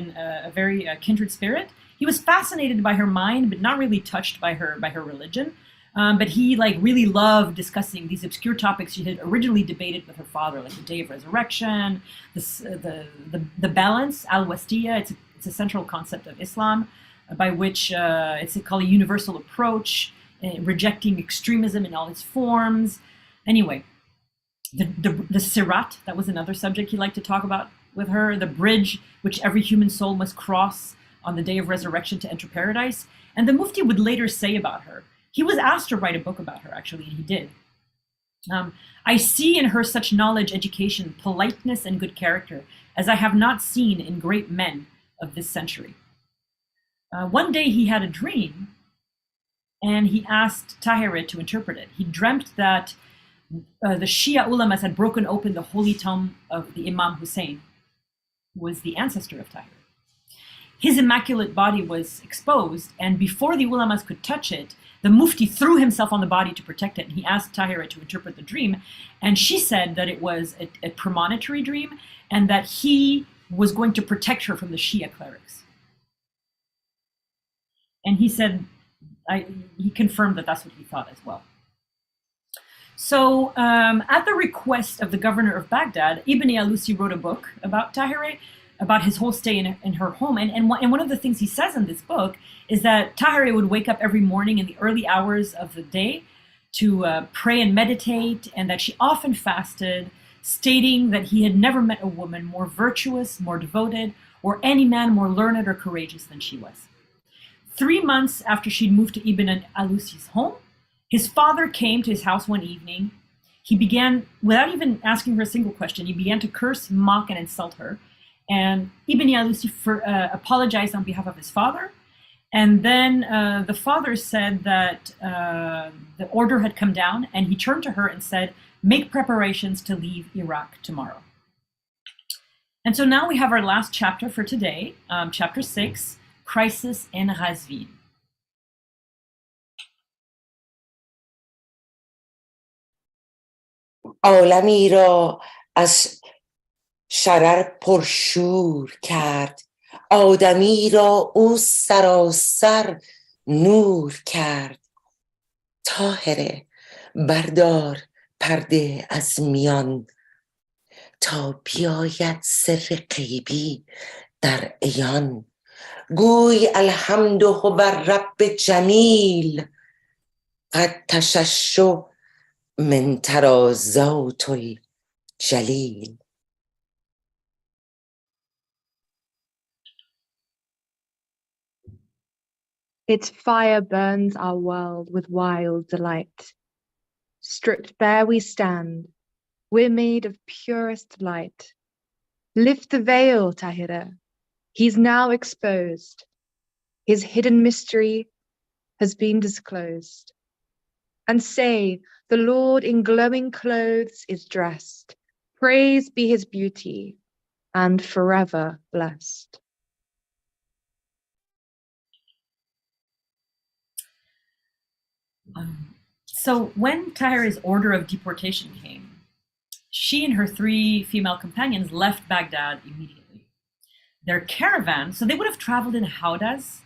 a very kindred spirit. He was fascinated by her mind, but not really touched by her religion. But he really loved discussing these obscure topics she had originally debated with her father, like the Day of Resurrection, the balance, al-Wastiyya. It's a central concept of Islam, by which it's called a universal approach, rejecting extremism in all its forms. Anyway, The Sirat, that was another subject he liked to talk about with her, the bridge which every human soul must cross on the day of resurrection to enter paradise. And the Mufti would later say about her, he was asked to write a book about her, actually, and he did. I see in her such knowledge, education, politeness, and good character, as I have not seen in great men of this century. One day he had a dream, and he asked Tahirih to interpret it. He dreamt that the Shia ulamas had broken open the holy tomb of the Imam Hussein, who was the ancestor of Tahirih. His immaculate body was exposed, and before the ulamas could touch it, the Mufti threw himself on the body to protect it. And he asked Tahirih to interpret the dream, and she said that it was a premonitory dream, and that he was going to protect her from the Shia clerics. And he said, he confirmed that that's what he thought as well. So at the request of the governor of Baghdad, Ibn Alusi wrote a book about Tahirih, about his whole stay in her home. And one of the things he says in this book is that Tahirih would wake up every morning in the early hours of the day to pray and meditate, and that she often fasted, stating that he had never met a woman more virtuous, more devoted, or any man more learned or courageous than she was. 3 months after she'd moved to Ibn Alusi's home, his father came to his house one evening. He began, without even asking her a single question, he began to curse, mock, and insult her. And Ibn Alusi apologized on behalf of his father. And then the father said that the order had come down, and he turned to her and said, make preparations to leave Iraq tomorrow. And so now we have our last chapter for today, chapter 6, Crisis in Qázvin. عالمی را از شرر پرشور کرد، آدمی را او سراسر نور کرد. طاهره بردار پرده از میان، تا بیاید سر غیبی در عیان. گوی الحمد هو الرب جمیل، قد تششع من ترازات الجلیل. Its fire burns our world with wild delight. Stripped bare we stand, we're made of purest light. Lift the veil, Tahirih, he's now exposed. His hidden mystery has been disclosed. And say, the Lord in glowing clothes is dressed. Praise be his beauty, and forever blessed. So when Tahirih's order of deportation came, she and her 3 female companions left Baghdad immediately. Their caravan, so they would have traveled in howdahs.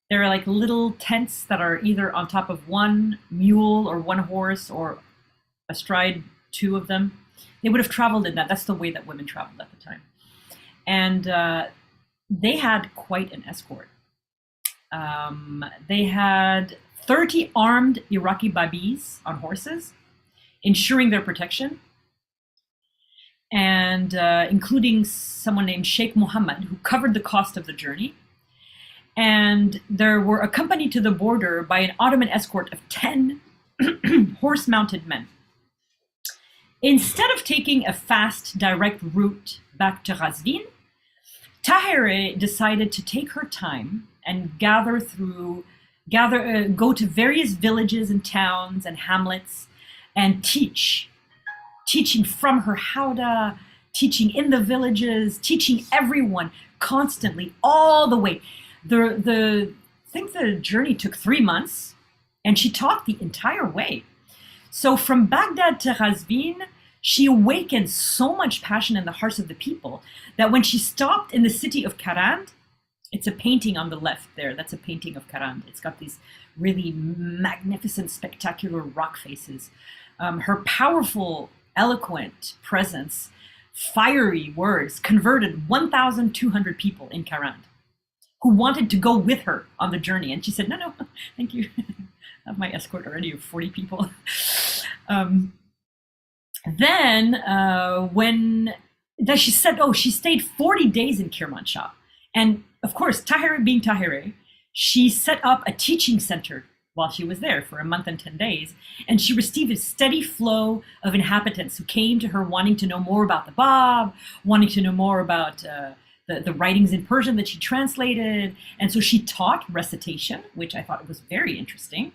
They're like little tents that are either on top of one mule or one horse or astride 2 of them. They would have traveled in that. That's the way that women traveled at the time. And they had quite an escort. They had 30 armed Iraqi Bábís on horses, ensuring their protection, and including someone named Sheikh Muhammad, who covered the cost of the journey. And there were accompanied to the border by an Ottoman escort of 10 horse-mounted men. Instead of taking a fast, direct route back to Qázvin, Tahirih decided to take her time and go to various villages and towns and hamlets and teaching from her howdah, teaching in the villages, teaching everyone constantly, all the way. I think the journey took 3 months, and she taught the entire way. So from Baghdad to Qázvin, she awakened so much passion in the hearts of the people that when she stopped in the city of Karand, it's a painting on the left there, that's a painting of Karand. It's got these really magnificent, spectacular rock faces. Her powerful, eloquent presence, fiery words converted 1,200 people in Karand who wanted to go with her on the journey. And she said, no, thank you. I have my escort already of 40 people. then she said, she stayed 40 days in Kermanshah. And of course, Tahirih being Tahirih, she set up a teaching center while she was there for a month and 10 days. And she received a steady flow of inhabitants who came to her wanting to know more about the Bab, wanting to know more about the writings in Persian that she translated. And so she taught recitation, which I thought was very interesting.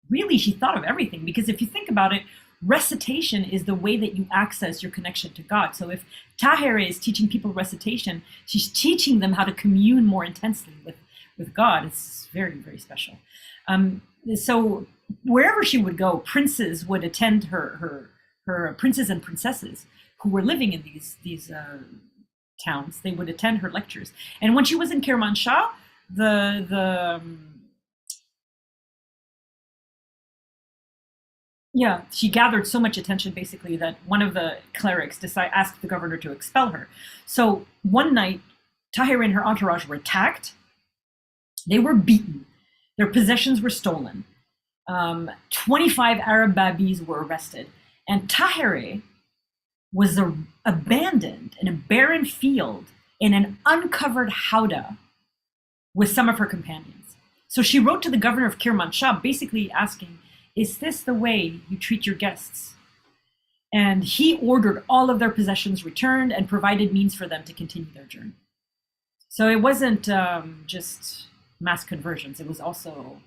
Really, she thought of everything, because if you think about it, recitation is the way that you access your connection to God. So if Tahirih is teaching people recitation, she's teaching them how to commune more intensely with God. It's very, very special. So wherever she would go, princes would attend her princes and princesses who were living in these towns. They would attend her lectures. And when she was in Kermanshah, she gathered so much attention, basically, that one of the clerics asked the governor to expel her. So one night, Tahirih and her entourage were attacked. They were beaten. Their possessions were stolen. 25 Arab Bábís were arrested. And Tahirih was abandoned in a barren field in an uncovered howdah with some of her companions. So she wrote to the governor of Kermanshah, basically asking, "Is this the way you treat your guests?" And he ordered all of their possessions returned and provided means for them to continue their journey. So it wasn't just mass conversions. It was also,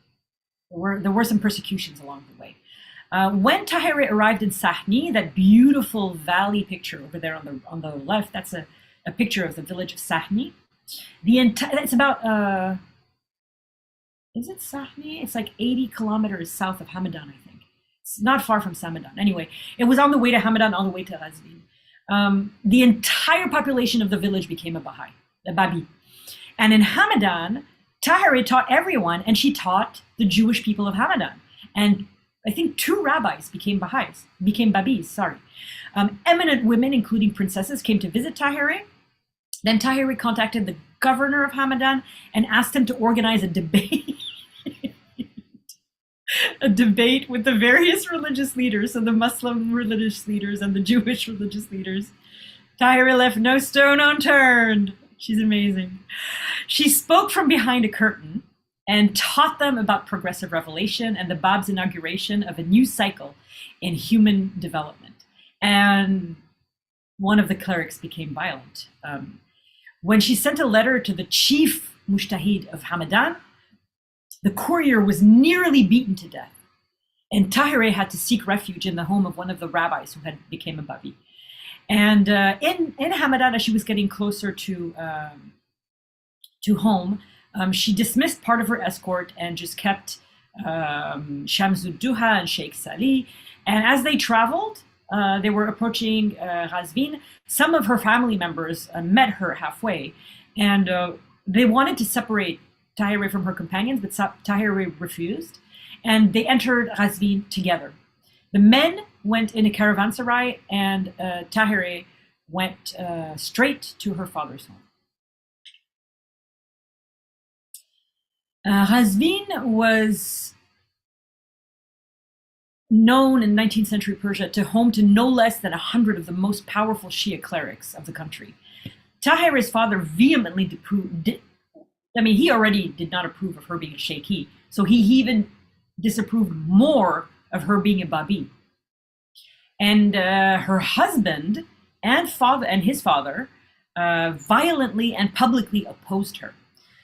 there were some persecutions along the way. When Tahirih arrived in Sahni, that beautiful valley picture over there on the left, that's a picture of the village of Sahni. It's about, is it Sahni? It's like 80 kilometers south of Hamadan, I think. It's not far from Hamadan. Anyway, it was on the way to Hamadan, on the way to Qázvin. The entire population of the village became a Bábí. And in Hamadan, Tahirih taught everyone, and she taught the Jewish people of Hamadan. And I think 2 rabbis became Bábís. Eminent women, including princesses, came to visit Tahirih. Then Tahirih contacted the governor of Hamadan and asked him to organize a debate. A debate with the various religious leaders, so the Muslim religious leaders and the Jewish religious leaders. Tahirih left no stone unturned. She's amazing. She spoke from behind a curtain and taught them about progressive revelation and the Bab's inauguration of a new cycle in human development. And one of the clerics became violent. When she sent a letter to the chief mujtahid of Hamadan, the courier was nearly beaten to death. And Tahirih had to seek refuge in the home of one of the rabbis who had become a Bábí. And in Hamadan, as she was getting closer to home, she dismissed part of her escort and just kept Shamsud-Duha and Sheikh Salih. And as they traveled, they were approaching Qázvin. Some of her family members met her halfway, and they wanted to separate Tahirih from her companions, but Tahirih refused, and they entered Qázvin together. The men went in a caravanserai, and Tahirih went straight to her father's home. Qázvin was known in 19th century Persia to home to no less than 100 of the most powerful Shia clerics of the country. Tahirih's father vehemently he already did not approve of her being a sheikhi, so he even disapproved more of her being a Bábí. And her husband and his father violently and publicly opposed her.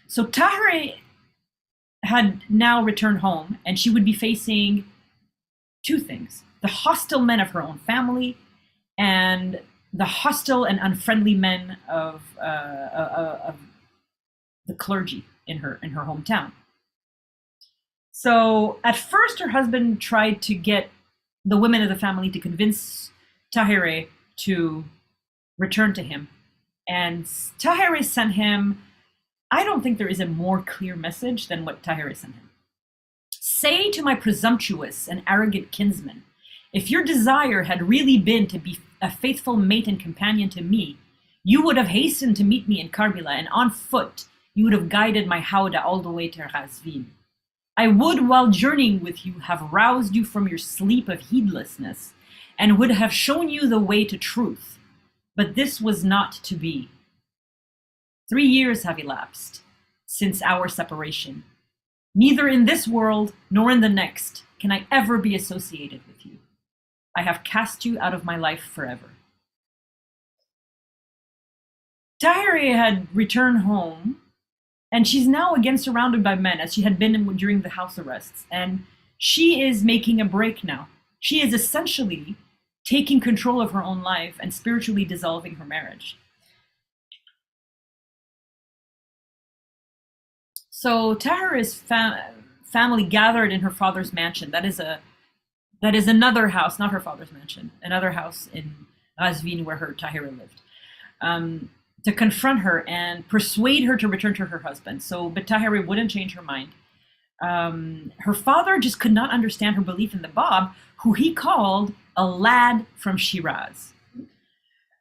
So Tahirih had now returned home, and she would be facing 2 things: the hostile men of her own family and the hostile and unfriendly men of the clergy in her hometown. So at first, her husband tried to get the women of the family to convince Tahirih to return to him. And Tahirih sent him, I don't think there is a more clear message than what Tahirih sent him. "Say to my presumptuous and arrogant kinsman, if your desire had really been to be a faithful mate and companion to me, you would have hastened to meet me in Karbala, and on foot you would have guided my howdah all the way to Qázvin. I would, while journeying with you, have roused you from your sleep of heedlessness and would have shown you the way to truth. But this was not to be. 3 years have elapsed since our separation. Neither in this world nor in the next can I ever be associated with you. I have cast you out of my life forever. Tahirih had returned home, and she's now again surrounded by men, as she had been during the house arrests. And she is making a break now. She is essentially taking control of her own life and spiritually dissolving her marriage. So Tahirih's family gathered in her father's mansion. That is another house, not her father's mansion, another house in Qázvin where Tahirih lived, to confront her and persuade her to return to her husband. But Tahirih wouldn't change her mind. Her father just could not understand her belief in the Bab, who he called a lad from Shiraz.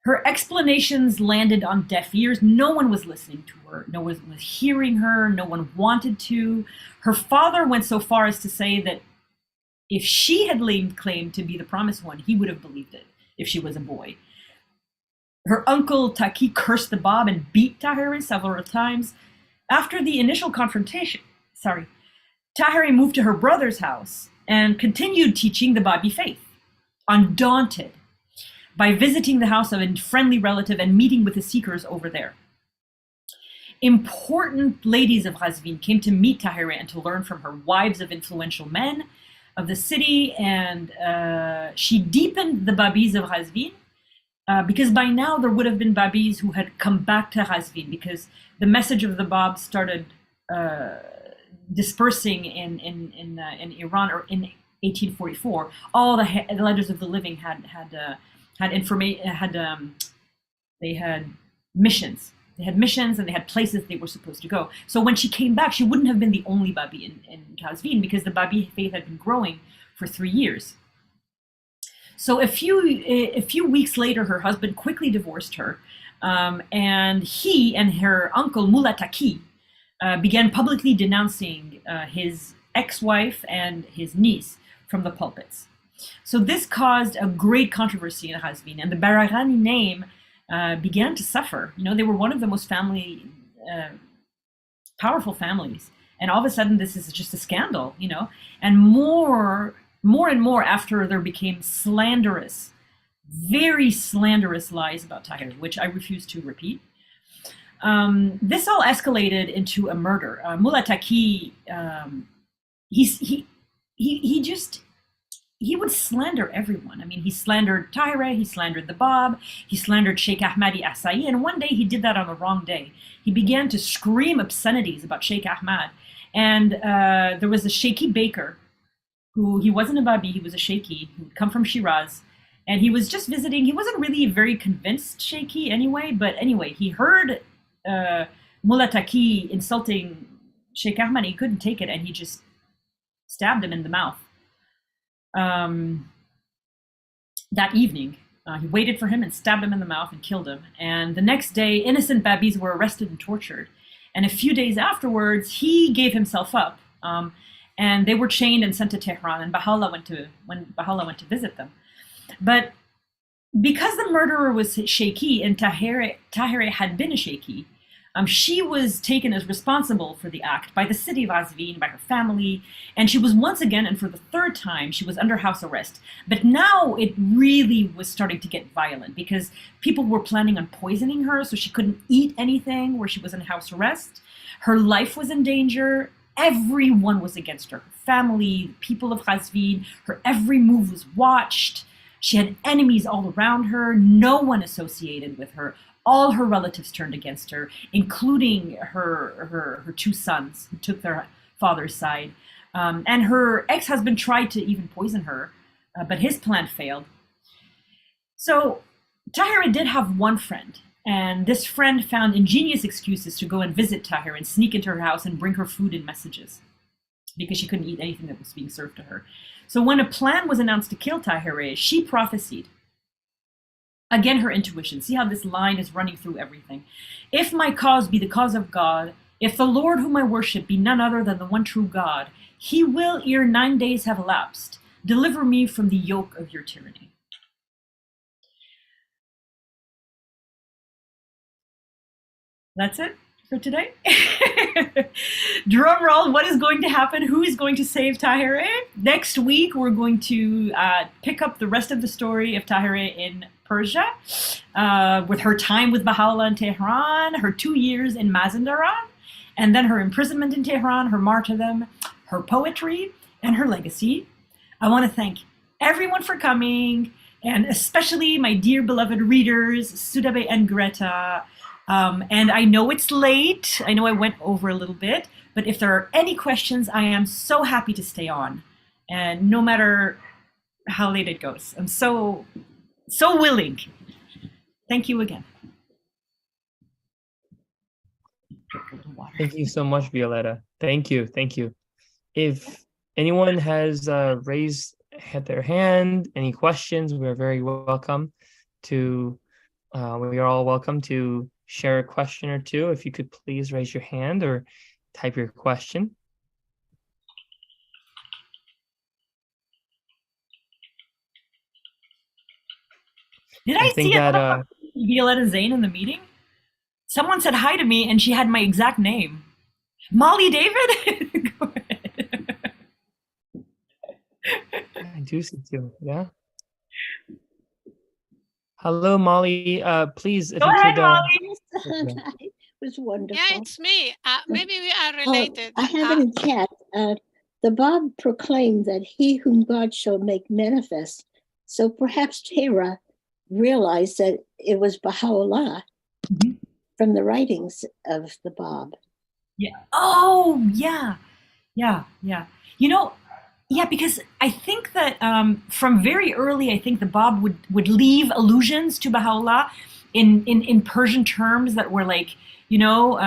Her explanations landed on deaf ears. No one was listening to her. No one was hearing her. No one wanted to. Her father went so far as to say that if she had laid claim to be the promised one, he would have believed it if she was a boy. Her uncle Taki cursed the Bab and beat Tahirih several times. After the initial confrontation, Tahirih moved to her brother's house and continued teaching the Bábí Faith, undaunted by visiting the house of a friendly relative and meeting with the seekers over there. Important ladies of Qázvin came to meet Tahirih and to learn from her, wives of influential men of the city, and she deepened the Bábís of Qázvin, because by now there would have been Bábís who had come back to Qázvin, because the message of the Bab started dispersing in Iran, or in 1844. All the letters of the living had missions. They had missions and they had places they were supposed to go. So when she came back, she wouldn't have been the only Bábí in Qázvin, because the Bábí faith had been growing for 3 years. So a few weeks later, her husband quickly divorced her, and he and her uncle Mullah Taki began publicly denouncing his ex-wife and his niece from the pulpits. So this caused a great controversy in Qázvin, and the Baraghani name began to suffer. They were one of the most powerful families, and all of a sudden this is just a scandal, and more and more after there became slanderous, very slanderous lies about Tahirih, which I refuse to repeat. This all escalated into a murder. Mullah Taki, he would slander everyone. I mean, he slandered Tahirih, he slandered the Bab, he slandered Sheikh Ahmadi Asai, and one day he did that on the wrong day. He began to scream obscenities about Sheikh Ahmad, and there was a Sheikhi baker, who, he wasn't a Bábí, he was a Sheikhi, who'd come from Shiraz, and he was just visiting. He wasn't really a very convinced Sheikhi anyway, but anyway, he heard Mullah Taki insulting Sheikh Ahmad. He couldn't take it, and he just stabbed him in the mouth. That evening, he waited for him and stabbed him in the mouth and killed him. And the next day, innocent Bábís were arrested and tortured. And a few days afterwards, he gave himself up, and they were chained and sent to Tehran. And when Baha'u'llah went to visit them. But because the murderer was Sheikhi and Tahirih had been a Sheikhi, she was taken as responsible for the act by the city of Qázvin, by her family, and she was once again, and for the third time, she was under house arrest. But now it really was starting to get violent, because people were planning on poisoning her, so she couldn't eat anything where she was in house arrest. Her life was in danger. Everyone was against her. Her family, the people of Qázvin, her every move was watched. She had enemies all around her, no one associated with her. All her relatives turned against her, including her 2 sons who took their father's side. And her ex-husband tried to even poison her, but his plan failed. So Tahirih did have one friend, and this friend found ingenious excuses to go and visit Tahirih and sneak into her house and bring her food and messages, because she couldn't eat anything that was being served to her. So when a plan was announced to kill Tahirih, she prophesied. Again, her intuition. See how this line is running through everything. If my cause be the cause of God, if the Lord whom I worship be none other than the one true God, he will, ere 9 days have elapsed, deliver me from the yoke of your tyranny. That's it for today. Drum roll, what is going to happen? Who is going to save Tahirih? Next week, we're going to pick up the rest of the story of Tahirih in Persia, with her time with Baha'u'llah in Tehran, her 2 years in Mazandaran, and then her imprisonment in Tehran, her martyrdom, her poetry, and her legacy. I want to thank everyone for coming, and especially my dear beloved readers, Sudabe and Greta. And I know it's late. I know I went over a little bit, but if there are any questions, I am so happy to stay on. And no matter how late it goes, I'm so willing. Thank you again. Thank you so much, Violetta. Thank you. Thank you. If anyone has raised their hand, any questions, we are very welcome to, we are all welcome to share a question or two. If you could please raise your hand or type your question. Did I think see that Violetta Zein in the meeting? Someone said hi to me and she had my exact name. Molly David? Go ahead. I do see you. Yeah. Hello, Molly. Please, if Go you ahead, could. Molly. It was wonderful. Yeah, it's me. Maybe we are related. I have in chat, the Bab proclaimed that he whom God shall make manifest. So perhaps Tahirih realized that it was Baha'u'llah from the writings of the Bab. Yeah. Oh, yeah. Yeah, yeah. You know, yeah, because I think that from very early, I think the Bab would leave allusions to Baha'u'llah in Persian terms that were like, you know,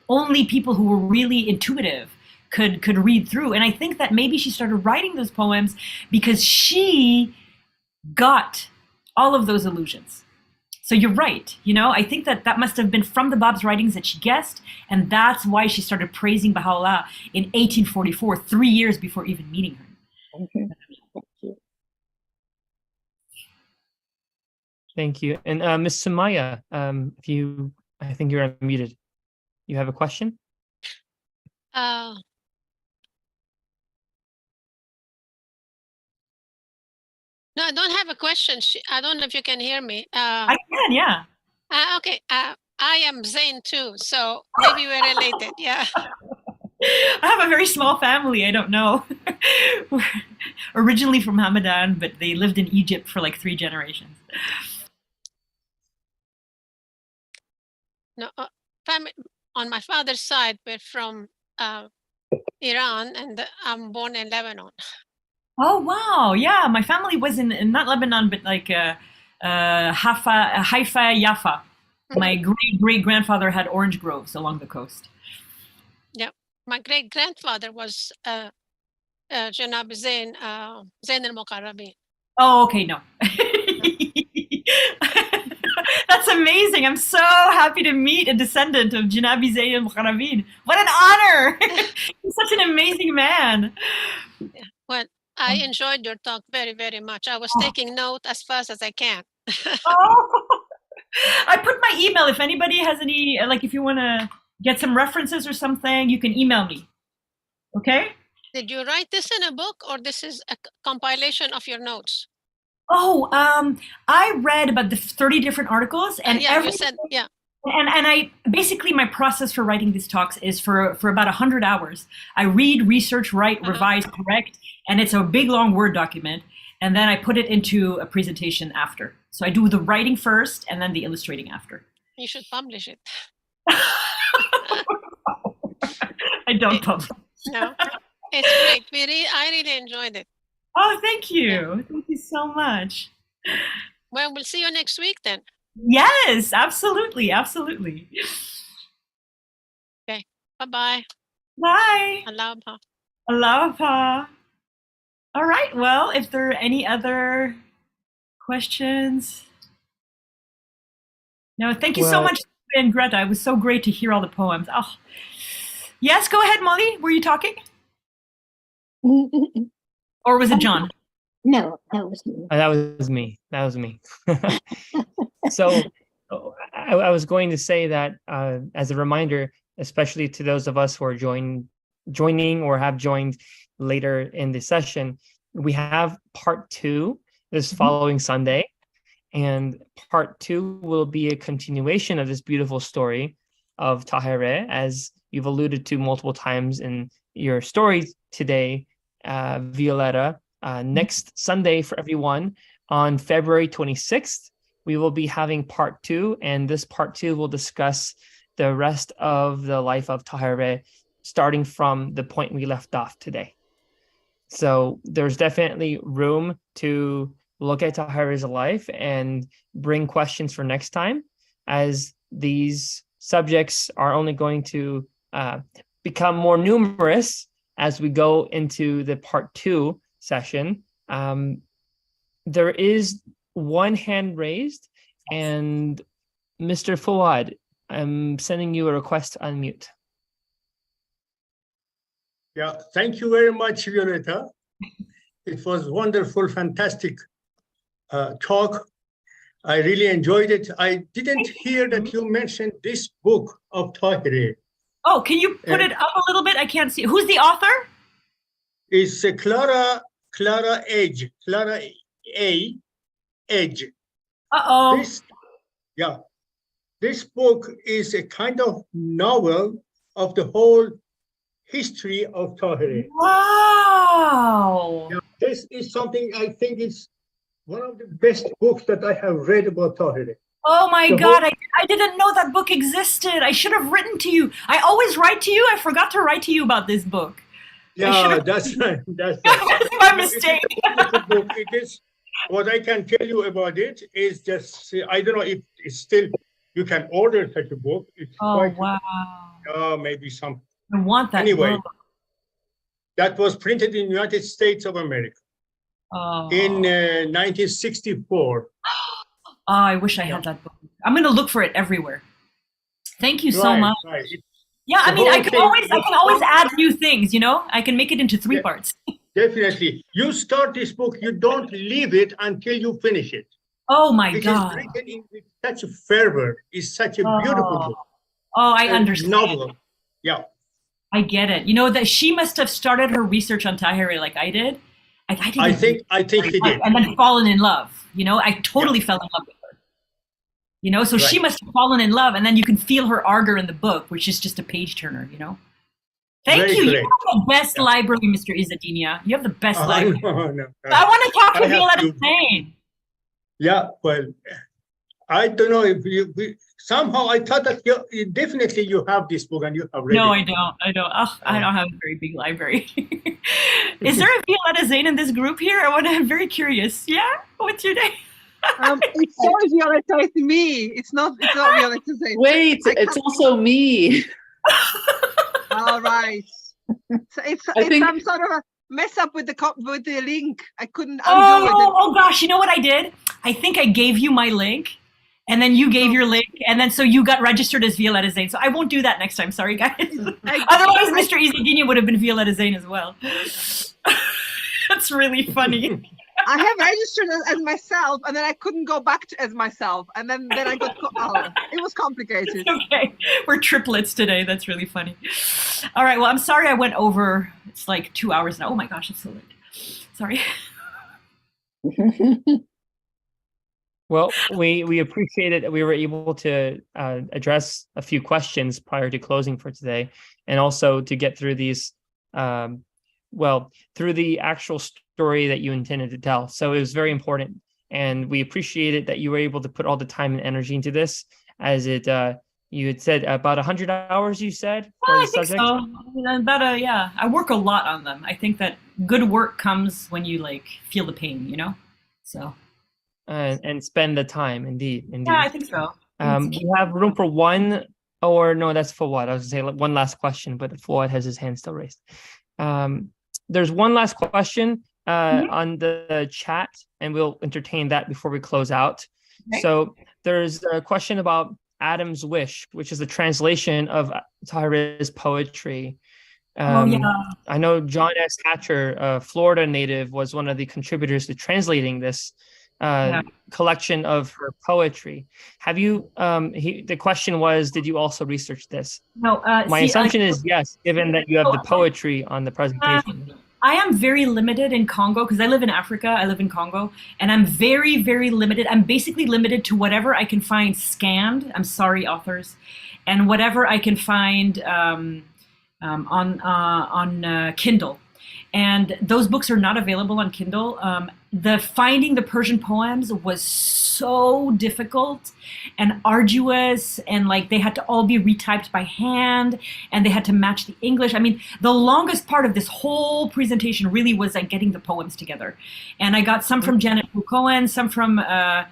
only people who were really intuitive could read through. And I think that maybe she started writing those poems because she got all of those allusions. So you're right. You know, I think that must have been from the Bab's writings that she guessed. And that's why she started praising Baha'u'llah in 1844, 3 years before even meeting her. Thank you. Thank you. And Ms. Sumaya, if you, I think you're unmuted. You have a question? No, I don't have a question. I don't know if you can hear me. I can, yeah. Okay. I am Zein too, so maybe we're related. Yeah. I have a very small family. I don't know. We're originally from Hamadan, but they lived in Egypt for like 3 generations. No, family on my father's side, we're from Iran, and I'm born in Lebanon. Oh wow, yeah. My family was in not Lebanon, but like Haifa, Jaffa. My great grandfather had orange groves along the coast. Yeah, my great grandfather was Janab Zein al-Muqarrabin. Oh, okay, no. That's amazing. I'm so happy to meet a descendant of Janabi Zein al-Muqarrabin. What an honor! He's such an amazing man. Yeah. Well, I enjoyed your talk very, very much. I was taking note as fast as I can. Oh, I put my email. If anybody has any, like if you want to get some references or something, you can email me. Okay? Did you write this in a book, or this is a compilation of your notes? Oh, I read about the 30 different articles, and yeah, you said, yeah. And I basically, my process for writing these talks is for about 100 hours. I read, research, write, revise, correct, and it's a big long Word document. And then I put it into a presentation after. So I do the writing first and then the illustrating after. You should publish it. I don't publish. No, it's great. I really enjoyed it. Oh, thank you. Yeah. Thank you so much. Well, we'll see you next week then. Yes, absolutely. Absolutely. Okay. Bye-bye. Bye. Allah Hafiz. Allah Hafiz. All right. Well, if there are any other questions. No, thank you so much, and Greta. It was so great to hear all the poems. Oh, yes. Go ahead, Molly. Were you talking? Or was it John? No, that was me. That was me. That was me. So I was going to say that as a reminder, especially to those of us who are joining or have joined later in the session, we have part 2 this following Sunday. And part 2 will be a continuation of this beautiful story of Tahirih, as you've alluded to multiple times in your story today, Violetta. Next Sunday for everyone on February 26th, we will be having part 2, and this part 2 will discuss the rest of the life of Tahirih, starting from the point we left off today. So there's definitely room to look at Tahirih's life and bring questions for next time, as these subjects are only going to become more numerous as we go into the part 2 session. There is one hand raised, and Mr. Fuad, I'm sending you a request to unmute. Yeah, thank you very much, Violetta. It was wonderful, fantastic talk. I really enjoyed it. I didn't hear that you mentioned this book of Tahirih. Oh, can you put it up a little bit? I can't see. Who's the author? It's Clara Edge. Clara A. Edge. Uh-oh. This book is a kind of novel of the whole history of Tahirih. Wow. Yeah, this is something I think is one of the best books that I have read about Tahirih. Oh my God, I didn't know that book existed. I should have written to you. I always write to you. I forgot to write to you about this book. Yeah, that's right. That's my mistake. It is, what I can tell you about it is just, I don't know if it's still, you can order such a book. It's wow. Maybe some. I want that Anyway, book. that was printed in the United States of America in 1964. Oh, I wish I had that book. I'm going to look for it everywhere. Thank you so much. Right. Yeah, I mean, I can always add new things, you know? I can make it into 3 parts. Definitely. You start this book, you don't leave it until you finish it. Oh my God. It is written with such a fervor. It's such a beautiful book. Oh, I understand. Novel. Yeah. I get it. You know, that she must have started her research on Tahirih like I did. I think she did. And then fallen in love. You know, I totally fell in love with her. You know, so she must have fallen in love, and then you can feel her ardor in the book, which is just a page turner, you know. Thank you. You have the best library, Mr. Izzadinia. You have the best library. No. I want to talk to Violetta Zein. Yeah, well, I don't know if somehow I thought that definitely you have this book and you have read it. No, I don't. Oh, I don't have a very big library. Is there a Violetta Zein in this group here? I'm very curious. Yeah? What's your name? It's sorry, Violetta, it's me. It's not Violetta Zein. Wait, it's also me. All right. So it's some sort of a mess up with the link. I couldn't undo it. Oh gosh, you know what I did? I think I gave you my link, and then you gave your link, and then so you got registered as Violetta Zein. So I won't do that next time. Sorry, guys. Otherwise, Mr. Izzadinia would have been Violetta Zein as well. That's really funny. I have registered as myself, and then I couldn't go back as myself, and then I got. It was complicated. Okay, we're triplets today. That's really funny. All right. Well, I'm sorry I went over. It's like 2 hours now. Oh my gosh, it's so late. Sorry. Well, we appreciated that we were able to address a few questions prior to closing for today, and also to get through these, through the actual story that you intended to tell. So it was very important, and we appreciated that you were able to put all the time and energy into this, as it you had said about 100 hours, you said, for the subject? I think so. I work a lot on them. I think that good work comes when you feel the pain, you know? So. And spend the time, indeed. Yeah, I think so. We have room for one, or no, that's for what? I was going to say one last question, but Fuad has his hand still raised. There's one last question on the chat, and we'll entertain that before we close out. Okay. So there's a question about Adam's Wish, which is a translation of Tahirih's poetry. I know John S. Hatcher, a Florida native, was one of the contributors to translating this collection of her poetry. Have you, the question was, did you also research this? No. My assumption is yes, given that you have the poetry on the presentation. I am very limited in Congo because I live in Africa. I live in Congo, and I'm very, very limited. I'm basically limited to whatever I can find scanned. I'm sorry, authors, and whatever I can find on Kindle. And those books are not available on Kindle. Finding the Persian poems was so difficult and arduous, and like they had to all be retyped by hand, and they had to match the English. I mean, the longest part of this whole presentation really was like getting the poems together. And I got some from Janet Cohen, some from another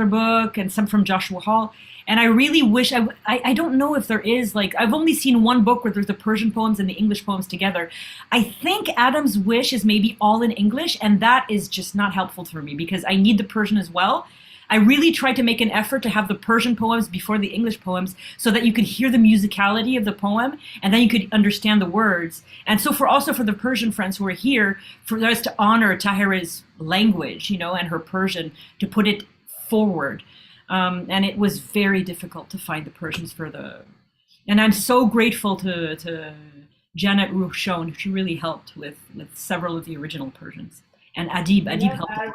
book, and some from Joshua Hall. And I really wish, I don't know if there is, like, I've only seen one book where there's the Persian poems and the English poems together. I think Adam's Wish is maybe all in English, and that is just not helpful for me because I need the Persian as well. I really tried to make an effort to have the Persian poems before the English poems so that you could hear the musicality of the poem and then you could understand the words. And so also for the Persian friends who are here, for us to honor Tahirih's language, you know, and her Persian, to put it forward. And it was very difficult to find the Persians and I'm so grateful to Janet Ruchon. She really helped with several of the original Persians. And Adib helped a lot.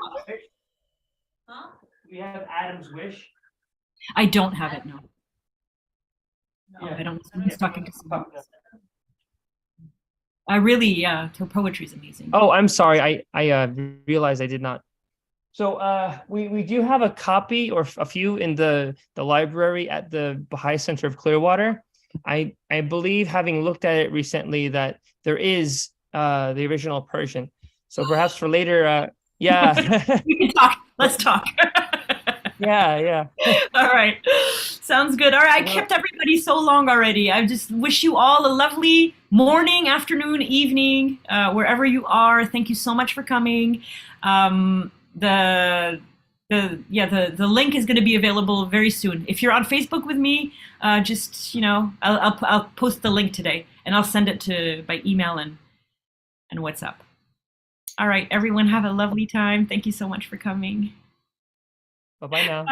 Huh? We have Adam's Wish. I don't have it, no. Yeah. I don't. I'm talking to someone else. Her poetry is amazing. Oh, I'm sorry. I realized I did not. So we do have a copy or a few in the library at the Baha'i Center of Clearwater. I believe, having looked at it recently, that there is the original Persian. So perhaps for later, yeah. We can talk. Let's talk. Yeah. All right. Sounds good. All right. I kept everybody so long already. I just wish you all a lovely morning, afternoon, evening, wherever you are. Thank you so much for coming. The link is going to be available very soon. If you're on Facebook with me, just, you know, I'll post the link today and I'll send it by email and WhatsApp. All right, everyone, have a lovely time. Thank you so much for coming. Bye-bye now.